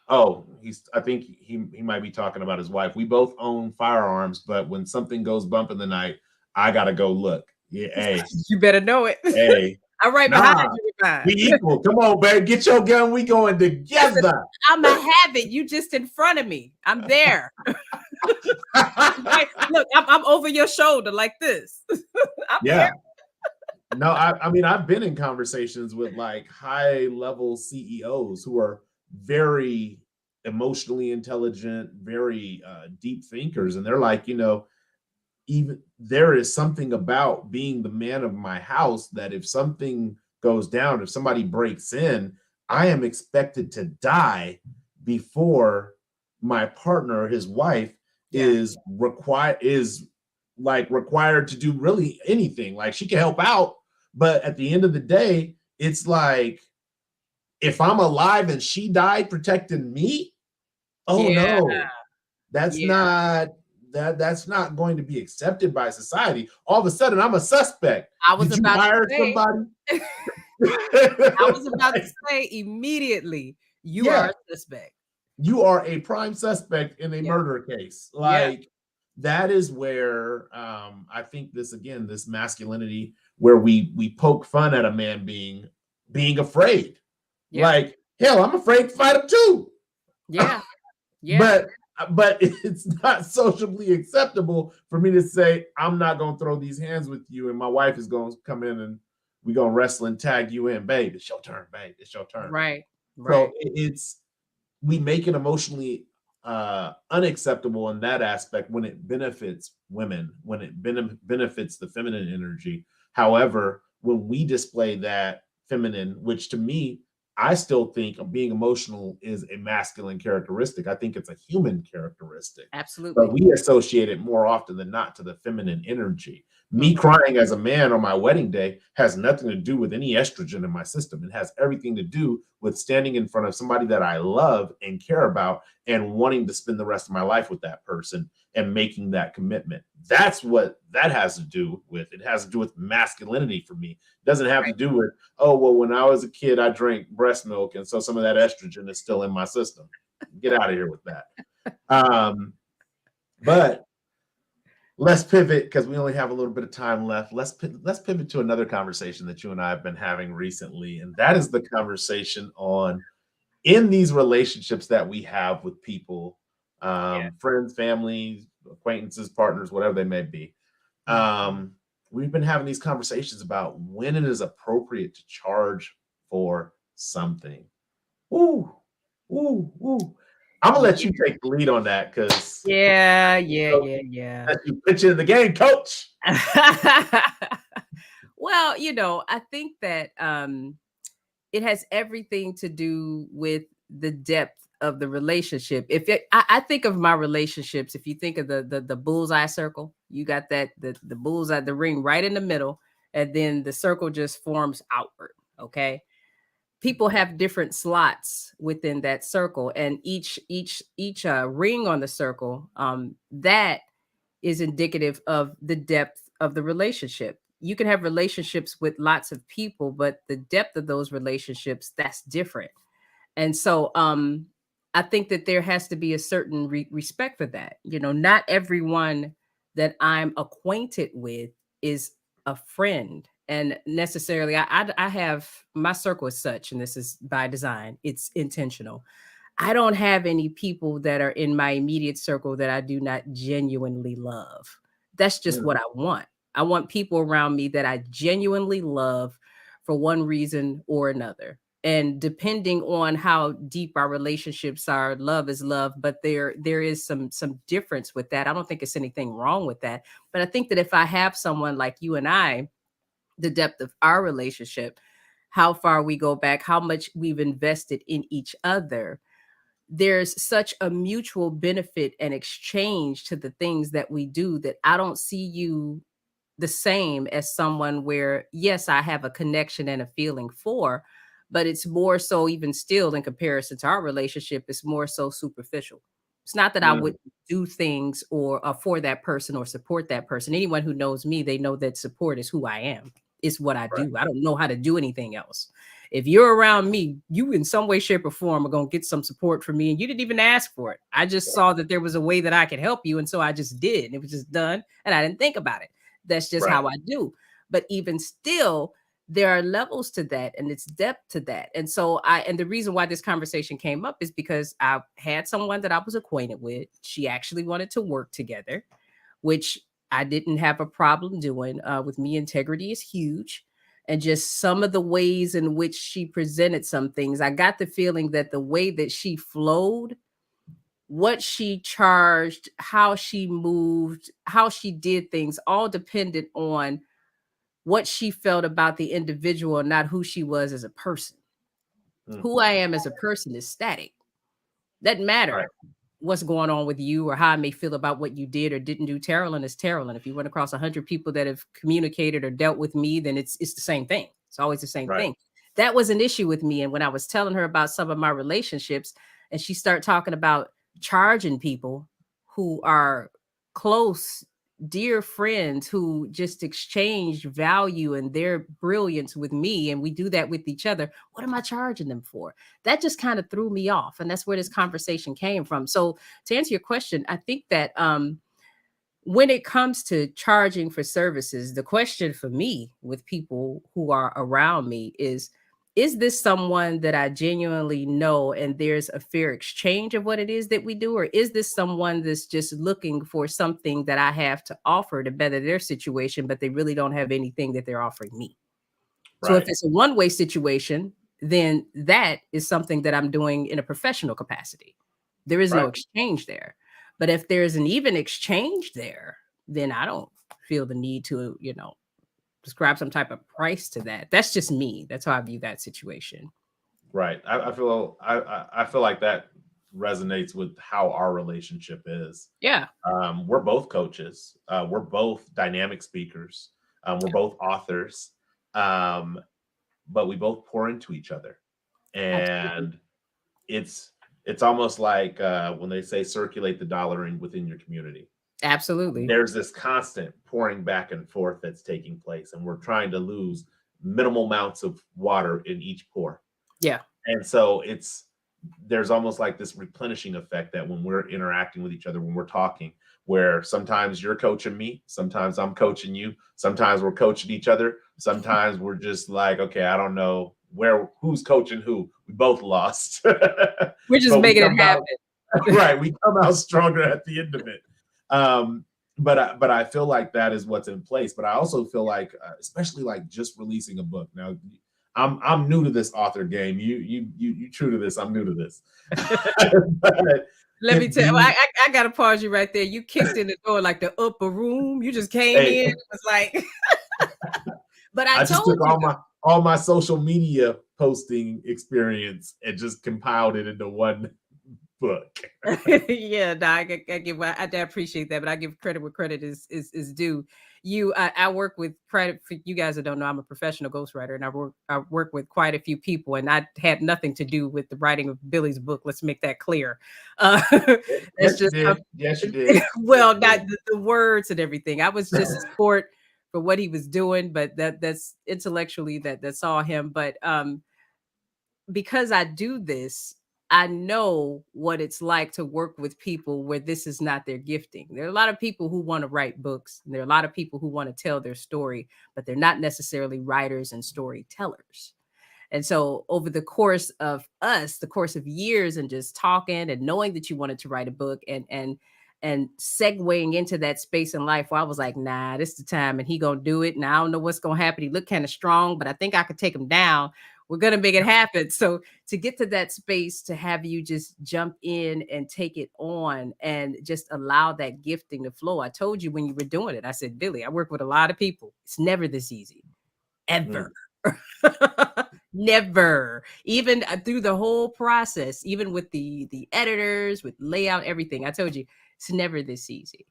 oh, I think he might be talking about his wife. We both own firearms, but when something goes bump in the night, I gotta go look. Yeah, hey, You better know it. hey, I'm right behind nah, you with mine. we equal. Come on, babe, get your gun. We going Listen, together. I'm a habit. You just in front of me. I'm there. Right. Look, I'm over your shoulder like this. I'm there. Yeah. No, I mean, I've been in conversations with like high level CEOs who are very emotionally intelligent, very deep thinkers. And they're like, even there is something about being the man of my house that if something goes down, if somebody breaks in, I am expected to die before my partner, his wife, Yeah. is required to do really anything. Like she can help out, but at the end of the day, it's like if I'm alive and she died protecting me, oh Yeah. no, that's Yeah. not that's not going to be accepted by society. All of a sudden, I'm a suspect. I was Did you about to hire say, somebody? I was about to say immediately, you are Yeah, a suspect. you are a prime suspect in a Yeah. murder case. Yeah. Like that is where I think this masculinity, where we poke fun at a man being afraid. Yeah. Like hell, I'm afraid to fight him too. Yeah. Yeah. but but it's not socially acceptable for me to say I'm not going to throw these hands with you, and my wife is going to come in and we're going to wrestle and tag you in, babe. It's your turn, babe. It's your turn. Right. So Right. it's we make it emotionally unacceptable in that aspect when it benefits women, when it benefits the feminine energy. However, when we display that feminine, which to me, I still think being emotional is a masculine characteristic. I think it's a human characteristic, but Absolutely. we associate it more often than not to the feminine energy. Me Mhm. crying as a man on my wedding day has nothing to do with any estrogen in my system. It has everything to do with standing in front of somebody that I love and care about and wanting to spend the rest of my life with that person and making that commitment. That's what that has to do with. It has to do with masculinity for me. It doesn't have to Right. do with, oh, well, when I was a kid, I drank breast milk. And so some of that estrogen is still in my system. Get out of here with that. Um, but let's pivot because we only have a little bit of time left. Let's pivot to another conversation that you and I have been having recently, and that is the conversation on in these relationships that we have with people, Yeah. friends, family, acquaintances, partners, whatever they may be. Mhm. We've been having these conversations about when it is appropriate to charge for something. Ooh, ooh, ooh. I'm gonna let Yeah. you take the lead on that because Yeah, yeah, yeah, yeah. let you pitch in the game, coach. Well, I think that it has everything to do with the depth of the relationship. I think of my relationships, if you think of the bullseye circle, you got the bullseye, the ring right in the middle, and then the circle just forms outward. Okay. People have different slots within that circle, and each ring on the circle, that is indicative of the depth of the relationship. You can have relationships with lots of people, but the depth of those relationships, that's different. And so I think that there has to be a certain respect for that. Not everyone that I'm acquainted with is a friend. And necessarily, I have my circle is such, and this is by design, it's intentional. I don't have any people that are in my immediate circle that I do not genuinely love. That's just Mm, what I want. I want people around me that I genuinely love for one reason or another. And depending on how deep our relationships are, love is love, but there is some difference with that. I don't think it's anything wrong with that. But I think that if I have someone like you and I, the depth of our relationship, how far we go back, how much we've invested in each other, there's such a mutual benefit and exchange to the things that we do that I don't see you the same as someone where, yes, I have a connection and a feeling for, but it's more so, even still, in comparison to our relationship, it's more so superficial. It's not that I mm, would do things or for that person or support that person. Anyone who knows me, they know that support is who I am. It's what I right, do. I don't know how to do anything else. If you're around me, you in some way, shape, or form are going to get some support from me. And you didn't even ask for it. I just saw that there was a way that I could help you. And so I just did. And it was just done. And I didn't think about it. That's just right. how I do. But even still, there are levels to that and it's depth to that. And the reason why this conversation came up is because I had someone that I was acquainted with. She actually wanted to work together, which I didn't have a problem doing. With me, integrity is huge. And just some of the ways in which she presented some things, I got the feeling that the way that she flowed, what she charged, how she moved, how she did things, all depended on what she felt about the individual, not who she was as a person. Mm, Who I am as a person is static. Doesn't right, matter what's going on with you or how I may feel about what you did or didn't do. Taralyn is Taralyn. If you run across 100 people that have communicated or dealt with me, then it's the same thing. It's always the same right. thing. That was an issue with me. And when I was telling her about some of my relationships, and she started talking about charging people who are close, dear friends who just exchange value and their brilliance with me, and we do that with each other. What am I charging them for? That just kind of threw me off, and that's where this conversation came from. So to answer your question, I think that when it comes to charging for services, the question for me with people who are around me is this someone that I genuinely know and there's a fair exchange of what it is that we do? Or is this someone that's just looking for something that I have to offer to better their situation, but they really don't have anything that they're offering me? So if Right, it's a one-way situation, then that is something that I'm doing in a professional capacity. There is no right. exchange there. But if there's an even exchange there, then I don't feel the need to, prescribe some type of price to that. That's just me. That's how I view that situation. Right. I feel like that resonates with how our relationship is. Yeah. We're both coaches. We're both dynamic speakers. We're both authors. Um, but we both pour into each other. Absolutely. And it's it's almost like when they say circulate the dollar within your community. Absolutely. There's this constant pouring back and forth that's taking place, and we're trying to lose minimal amounts of water in each pour. Yeah. And so there's almost like this replenishing effect that when we're interacting with each other, when we're talking, where sometimes you're coaching me, sometimes I'm coaching you, sometimes we're coaching each other, sometimes we're just like, okay, I don't know who's coaching who. We both lost. We're just But we making it come out happen. right, we come out stronger at the end of it. But I feel like that is what's in place. But I also feel like, especially like just releasing a book. Now, I'm new to this author game. You true to this. I'm new to this. But Let me tell you, I gotta pause you right there. You kicked in the door like the upper room. You just came hey, in. It was like, but I I just told took you. all my social media posting experience and just compiled it into one book. Yeah, no, I appreciate that, but I give credit where credit is due. I work with credit for you guys that don't know. I'm a professional ghostwriter, and I work with quite a few people, and I had nothing to do with the writing of Billy's book. Let's make that clear. Uh, that's Yes, you just did. Yes, you did. Yes, well, you not did. the words and everything. I was just a sport for what he was doing, but that's intellectually that saw him. But because I do this, I know what it's like to work with people where this is not their gifting. There are a lot of people who want to write books, and there are a lot of people who want to tell their story, but they're not necessarily writers and storytellers. And so over the course of years and just talking and knowing that you wanted to write a book and segueing into that space in life where I was like, nah, this is the time and he gonna do it. And I don't know what's gonna happen. He looked kind of strong, but I think I could take him down. We're gonna make it happen. So to get to that space, to have you just jump in and take it on and just allow that gifting to flow. I told you when you were doing it, I said, Billy, I work with a lot of people. It's never this easy. Ever. Mm, Never. Even through the whole process, even with the editors, with layout, everything. I told you it's never this easy.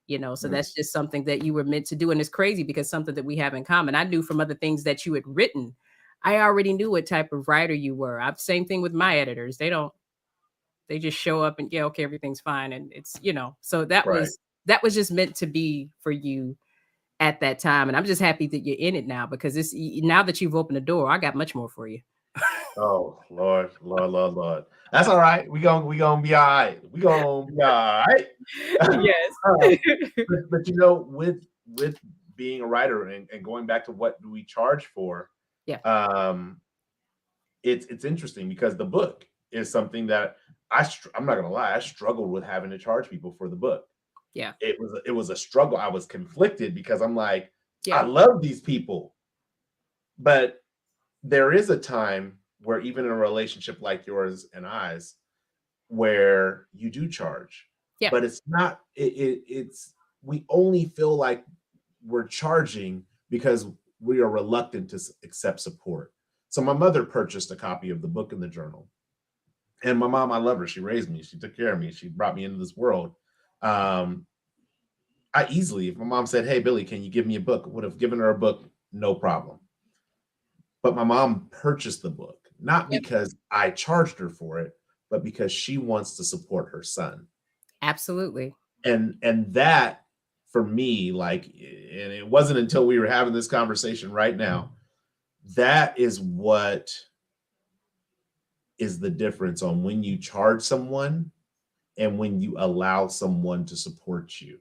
So mm. that's just something that you were meant to do. And it's crazy because something that we have in common. I knew from other things that you had written. I already knew what type of writer you were. Same thing with my editors. They just show up and yeah, okay, everything's fine. And so that Right. was just meant to be for you at that time. And I'm just happy that you're in it now because now that you've opened the door, I got much more for you. Oh Lord, Lord, Lord, Lord. That's all right. We gonna be all right. We gonna be all right. Yes. But with being a writer and going back to what do we charge for, Yeah. um, it's interesting because the book is something that I'm not gonna lie, I struggled with having to charge people for the book. Yeah. It was a struggle. I was conflicted because I'm like, I Yeah. love these people, but there is a time where even in a relationship like yours and I's, where you do charge, Yeah. but it's not. It's we only feel like we're charging because we are reluctant to accept support. So my mother purchased a copy of the book and the journal, and my mom, I love her. She raised me. She took care of me. She brought me into this world. Um, I easily, if my mom said, "Hey, Billy, can you give me a book?" would have given her a book, no problem. But my mom purchased the book, not Yep. because I charged her for it, but because she wants to support her son. Absolutely. And that for me, like, and it wasn't until we were having this conversation right now, that is what is the difference on when you charge someone and when you allow someone to support you.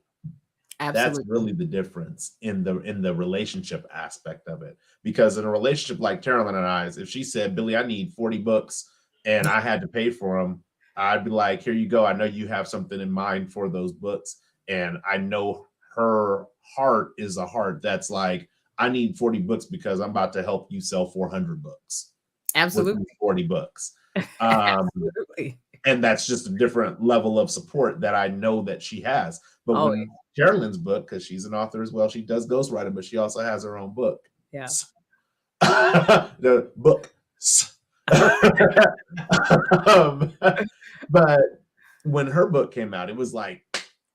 That's Absolutely. really the difference in the relationship aspect of it. Because in a relationship like Taralyn and I's, if she said, Billy, I need 40 books and I had to pay for them, I'd be like, here you go. I know you have something in mind for those books. And I know her heart is a heart that's like, I need 40 books because I'm about to help you sell 400 books with Absolutely. 40 books. Um, Absolutely. and that's just a different level of support that I know that she has. But Oh, when Carolyn's book, because she's an author as well, she does ghostwriting, but she also has her own book. yeah. The book. um, but when her book came out, it was like,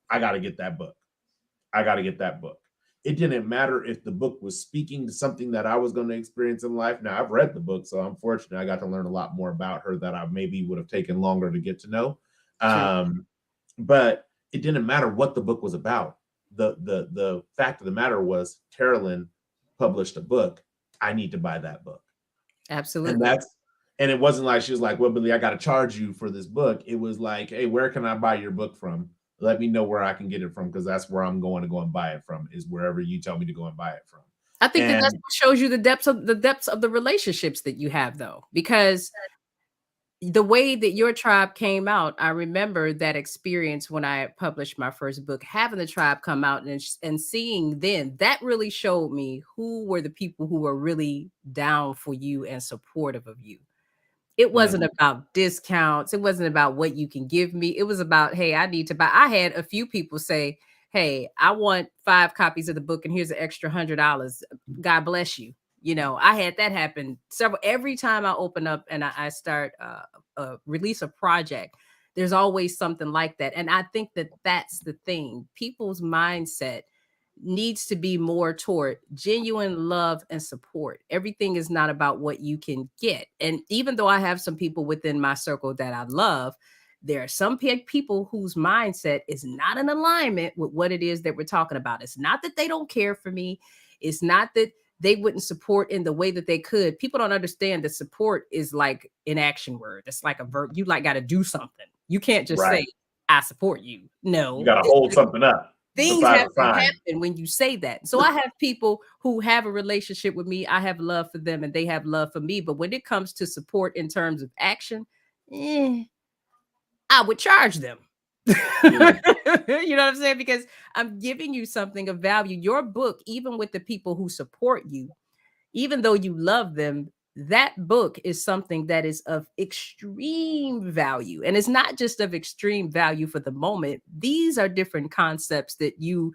I got to get that book. I got to get that book. It didn't matter if the book was speaking to something that I was going to experience in life. Now, I've read the book, so I'm fortunate I got to learn a lot more about her that I maybe would have taken longer to get to know. True. But it didn't matter what the book was about. The fact of the matter was Taralyn published a book. I need to buy that book. And Absolutely. it wasn't like she was like, well, Billy, I got to charge you for this book. It was like, hey, where can I buy your book from? Let me know where I can get it from, because that's where I'm going to go and buy it from, is wherever you tell me to go and buy it from. I think that that's And what shows you the depths of the relationships that you have, though, because the way that your tribe came out, I remember that experience when I published my first book, having the tribe come out and seeing then that really showed me who were the people who were really down for you and supportive of you. It wasn't about discounts. It wasn't about what you can give me. It was about, hey, I need to buy. I had a few people say, hey, I want 5 copies of the book and here's an extra $100. God bless you. You know, I had that happen every time I open up and I start release a project. There's always something like that. And I think that that's the thing. People's mindset needs to be more toward genuine love and support. Everything is not about what you can get. And even though I have some people within my circle that I love, there are some people whose mindset is not in alignment with what it is that we're talking about. It's not that they don't care for me. It's not that they wouldn't support in the way that they could. People don't understand that support is like an action word. It's like a verb. You like got to do something. You can't just say, right, I support you. you No, got to hold something up things besides have a to sign. happen when you say that. So I have people who have a relationship with me. I have love for them and they have love for me. But when it comes to support in terms of action, I would charge them. You know what I'm saying? Because I'm giving you something of value. Your book, even with the people who support you, even though you love them, that book is something that is of extreme value. And it's not just of extreme value for the moment. These are different concepts that you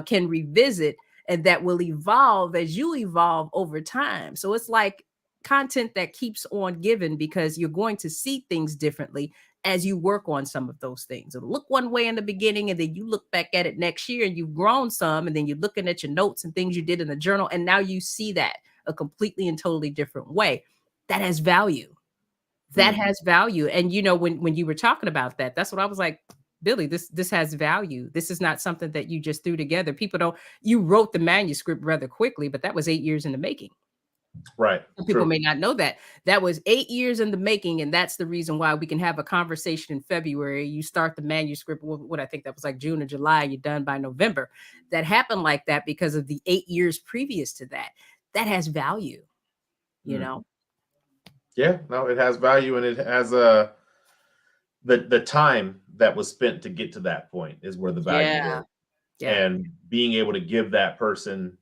can revisit and that will evolve as you evolve over time. So it's like content that keeps on giving because you're going to see things differently as you work on some of those things. It'll look one way in the beginning, and then you look back at it next year and you've grown some, and then you're looking at your notes and things you did in the journal, and now you see that a completely and totally different way. That has value. That has value. And you know, when you were talking about that, that's what I was like, Billy, this has value. This is not something that you just threw together. People don't, you wrote the manuscript rather quickly, but that was 8 years in the making. Right. People True. may not know that. That was 8 years in the making. And that's the reason why we can have a conversation in February. You start the manuscript, what I think that was like June or July, you're done by November. That happened like that because of the 8 years previous to that. That has value, you know? Yeah, no, it has value, and it has the time that was spent to get to that point is where the value Yeah. is. Yeah. And being able to give that person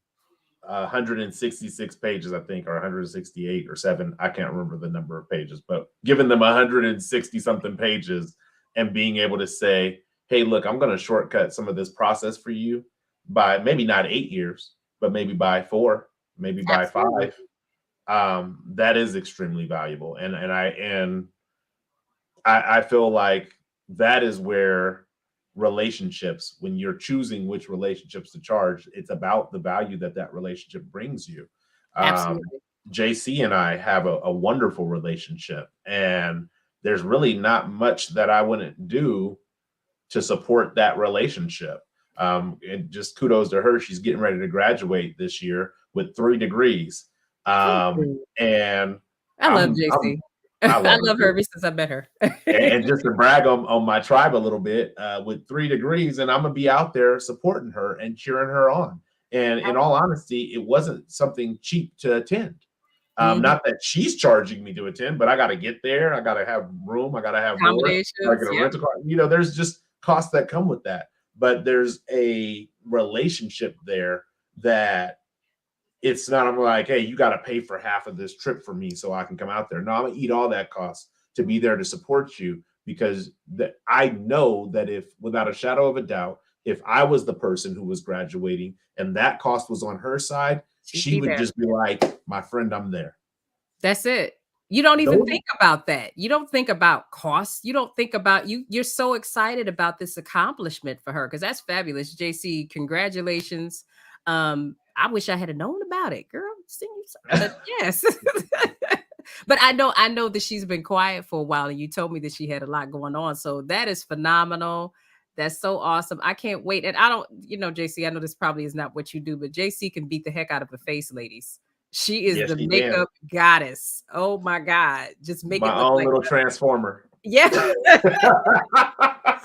166 pages, I think, or 168 or 7, I can't remember the number of pages, but giving them 160 something pages and being able to say, hey, look, I'm going to shortcut some of this process for you by maybe not 8 years, but maybe by 4, maybe by Absolutely. 5. That is extremely valuable. I feel like that is where relationships, when you're choosing which relationships to charge, it's about the value that that relationship brings you. Um, Absolutely. JC and I have a wonderful relationship, and there's really not much that I wouldn't do to support that relationship. And just kudos to her. She's getting ready to graduate this year with 3 degrees. Ooh. And I love I'm JC. I I love her love her too. ever since I met her. And just to brag on my tribe a little bit, with 3 degrees, and I'm gonna be out there supporting her and cheering her on. And in all honesty, it wasn't something cheap to attend. Mhm. Not that she's charging me to attend, but I got to get there. I got to have room. I got to have board. I Accommodations, get a yep. rental car. There's just costs that come with that. But there's a relationship there that it's not, I'm like, hey, you got to pay for half of this trip for me so I can come out there. No, I'm gonna eat all that cost to be there to support you, because that I know that, if without a shadow of a doubt, if I was the person who was graduating and that cost was on her side, She'd she be would there. just be like, my friend, I'm there. That's it. You don't even Those think about that. You don't think about costs. You don't think about you're so excited about this accomplishment for her because that's fabulous. JC, congratulations. I wish I had known about it, girl. But yes. But I know that she's been quiet for a while, and you told me that she had a lot going on. So that is phenomenal. That's so awesome. I can't wait. And I don't, JC, I know this probably is not what you do, but JC can beat the heck out of a face, ladies. She is Yes, the she can. makeup goddess. Oh my God. Just make it My look own like little transformer. yeah.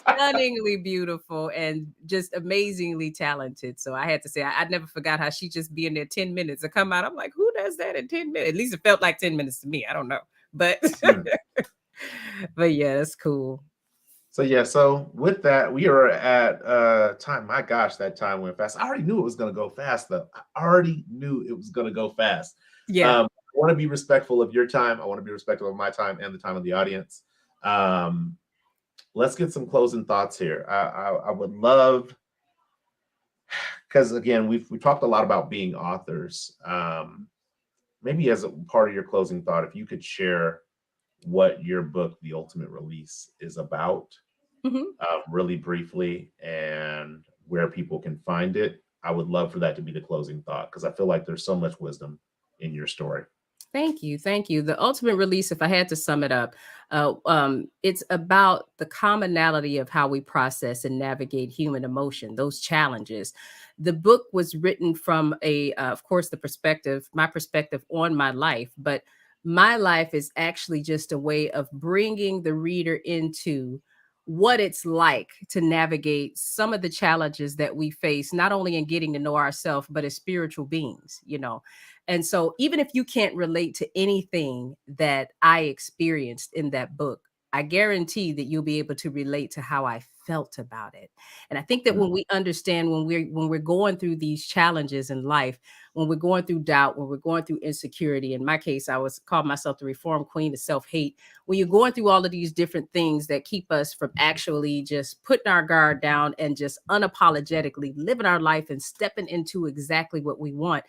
Stunningly beautiful and just amazingly talented. So I had to say, I never forgot how she just be in there 10 minutes to come out. I'm like, who does that in 10 minutes? At least it felt like 10 minutes to me. I don't know. But Mm. but yeah, that's cool. So yeah, so with that, we are at time. My gosh, that time went fast. I already knew it was gonna go fast, though. I already knew it was gonna go fast. Yeah. I want to be respectful of your time. I want to be respectful of my time and the time of the audience. Um, let's get some closing thoughts here. I would love, because again, we talked a lot about being authors. Maybe as a part of your closing thought, if you could share what your book, The Ultimate Release, is about, Mhm. really briefly, and where people can find it. I would love for that to be the closing thought because I feel like there's so much wisdom in your story. Thank you. Thank you. The ultimate release, if I had to sum it up, it's about the commonality of how we process and navigate human emotion, those challenges. The book was written from of course, my perspective on my life, but my life is actually just a way of bringing the reader into what it's like to navigate some of the challenges that we face, not only in getting to know ourselves, but as spiritual beings. And so, even if you can't relate to anything that I experienced in that book, I guarantee that you'll be able to relate to how I felt about it. And I think that Mm. when we understand when we're going through these challenges in life, when we're going through doubt, when we're going through insecurity, in my case, I was called myself the reform queen of self-hate. When you're going through all of these different things that keep us from actually just putting our guard down and just unapologetically living our life and stepping into exactly what we want,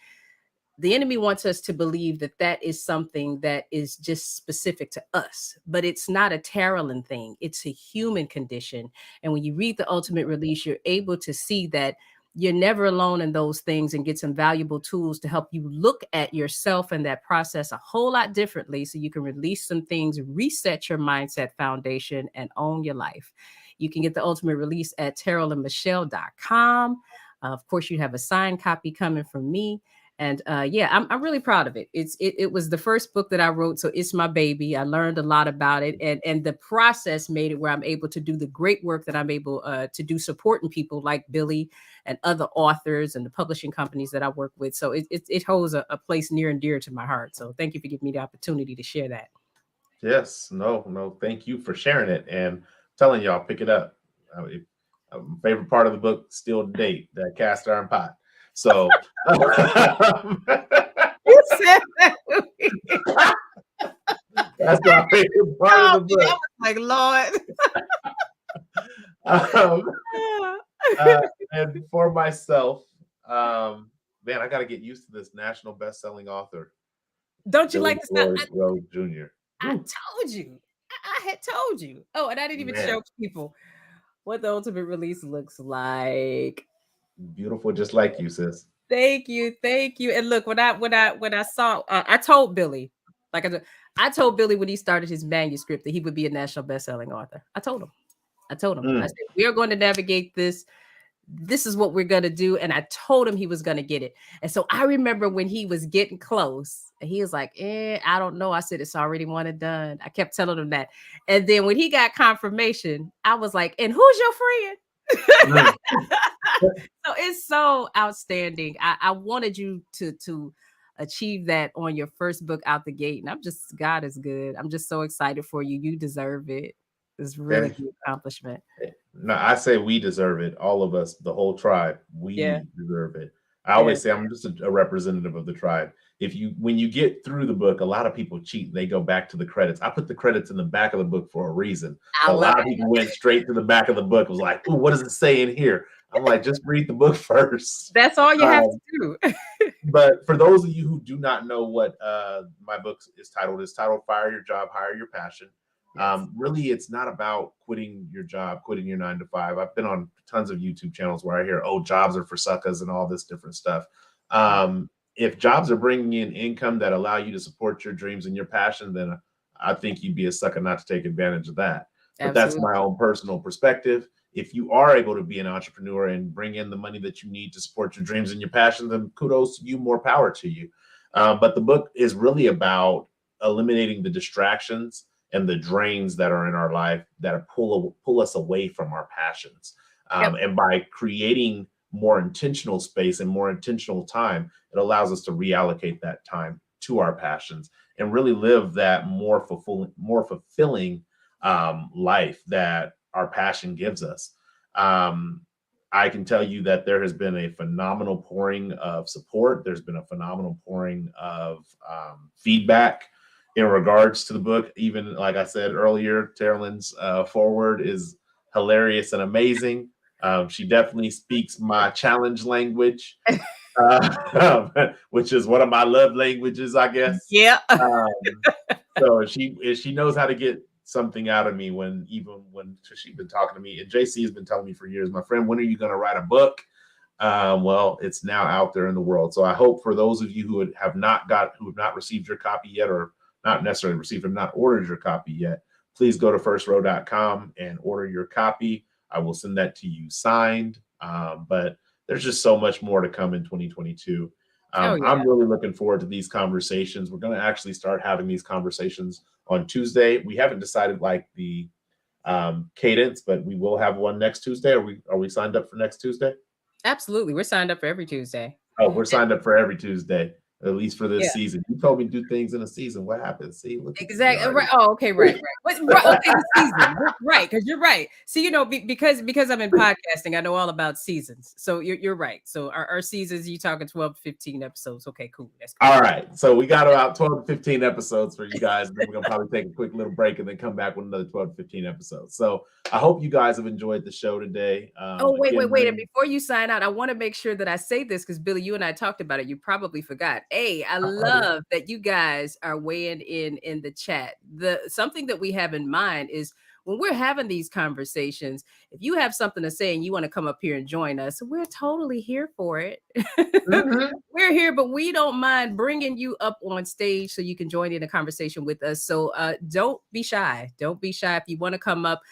the enemy wants us to believe that that is something that is just specific to us, but it's not a Taralyn thing. It's a human condition. And when you read The Ultimate Release, you're able to see that you're never alone in those things and get some valuable tools to help you look at yourself and that process a whole lot differently so you can release some things, reset your mindset foundation, and own your life. You can get The Ultimate Release at taralynmichelle.com. Of course, you have a signed copy coming from me. And yeah, I'm really proud of it. It was the first book that I wrote, so it's my baby. I learned a lot about it, and the process made it where I'm able to do the great work that I'm able to do, supporting people like Billy and other authors and the publishing companies that I work with. So it holds a place near and dear to my heart. So thank you for giving me the opportunity to share that. Yes, no, thank you for sharing it and telling y'all pick it up. Favorite part of the book still to date, that cast iron pot. So You said that. that's my favorite part of Oh, the book. I was like, Lord. Um, and for myself, man, I got to get used to this national best-selling author, Don't you Billy like to stop? Floyd Rose Jr. I Woo, told you. I had told you. Oh, and I didn't even man, show people what the ultimate release looks like. beautiful, just like you, sis. Thank you, thank you. And look, when I saw, I told Billy, like I told Billy when he started his manuscript that he would be a national best-selling author. I told him. I told him. I Mm. said we are going to navigate this. This is what we're going to do. And I told him he was going to get it. And so I remember when he was getting close, and he was like, I don't know. I said, it's already one and done. I kept telling him that. And then when he got confirmation, I was like, and who's your friend? Mm. So it's so outstanding. I wanted you to achieve that on your first book out the gate. And God is good. I'm just so excited for you. You deserve it. It's really And good accomplishment. no, I say we deserve it. All of us, the whole tribe, Yeah. we deserve it. I Yeah. always say I'm just a representative of the tribe. When you get through the book, a lot of people cheat. They go back to the credits. I put the credits in the back of the book for a reason. I But a love lot of people went straight to the back of the book. Was like, "Ooh, what does it say in here?" I'm like, just read the book first. That's all you have to do. But for those of you who do not know what my book is titled Fire Your Job, Hire Your Passion. Yes. Really, it's not about quitting your job, quitting your 9 to 5. I've been on tons of YouTube channels where I hear, oh, jobs are for suckers and all this different stuff. If jobs are bringing in income that allow you to support your dreams and your passion, then I think you'd be a sucker not to take advantage of that. But that's Absolutely. my own personal perspective. If you are able to be an entrepreneur and bring in the money that you need to support your dreams and your passion, then kudos to you, more power to you. But the book is really about eliminating the distractions and the drains that are in our life that pull us away from our passions. Yep. And by creating more intentional space and more intentional time, it allows us to reallocate that time to our passions and really live that more fulfilling life that our passion gives us. I can tell you that there has been a phenomenal pouring of support. There's been a phenomenal pouring of feedback in regards to the book. Even like I said earlier, Taralyn's foreword is hilarious and amazing. She definitely speaks my challenge language, which is one of my love languages, I guess. Yeah. So she knows how to get something out of me when she's been talking to me. And JC has been telling me for years, my friend, when are you going to write a book? Well, it's now out there in the world. So I hope for those of you who have not received your copy yet, or not necessarily received, or not ordered your copy yet, please go to firstwroe.com and order your copy. I will send that to you signed. But there's just so much more to come in 2022. I'm really looking forward to these conversations. We're going to actually start having these conversations on Tuesday. We haven't decided like the cadence, but we will have one next Tuesday. Are we signed up for next Tuesday? Absolutely. We're signed up for every Tuesday. Oh, we're signed up for every Tuesday, at least for this Yeah. season. You told me to do things in a season. What happened? See, look Exactly. Right. Oh, okay. Right. Okay. The season. Right. Because you're right. See, because I'm in podcasting, I know all about seasons. So you're right. So our seasons, you talking 12 to 15 episodes. Okay, cool. That's cool. All right. So we got about 12 to 15 episodes for you guys. And then we're gonna probably take a quick little break and then come back with another 12 to 15 episodes. So I hope you guys have enjoyed the show today. Wait. And before you sign out, I want to make sure that I say this because Billy, you and I talked about it. You probably forgot. Hey, I love that you guys are weighing in the chat. Something that we have in mind is when we're having these conversations, if you have something to say and you want to come up here and join us, we're totally here for it. We're here, but we don't mind bringing you up on stage so you can join in a conversation with us. So don't be shy. Don't be shy. If you want to come up,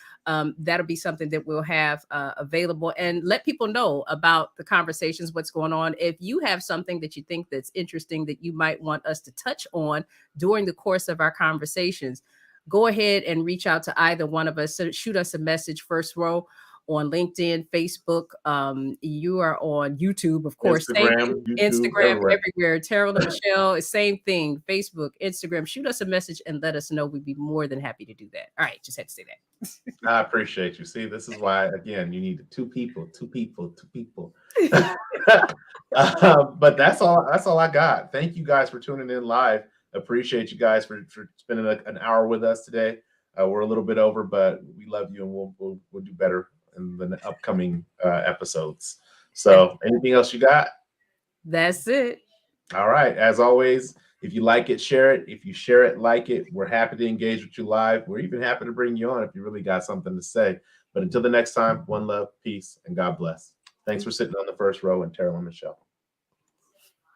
that'll be something that we'll have available, and let people know about the conversations, what's going on. If you have something that you think that's interesting that you might want us to touch on during the course of our conversations, go ahead and reach out to either one of us. So shoot us a message, First Wroe, on LinkedIn, Facebook. You are on YouTube, of course. Instagram, Instagram, everywhere. Taralyn and Michelle, same thing. Facebook, Instagram. Shoot us a message and let us know. We'd be more than happy to do that. All right, just had to say that. I appreciate you. See, this is why, again, you need two people. But that's all I got. Thank you guys for tuning in live. Appreciate you guys for spending an hour with us today. We're a little bit over, but we love you, and we'll do better in the upcoming episodes. So anything else you got? That's it. All right. As always, if you like it, share it. If you share it, like it. We're happy to engage with you live. We're even happy to bring you on if you really got something to say. But until the next time, one love, peace, and God bless. Thanks for sitting on the first row, and Taralyn and Michelle.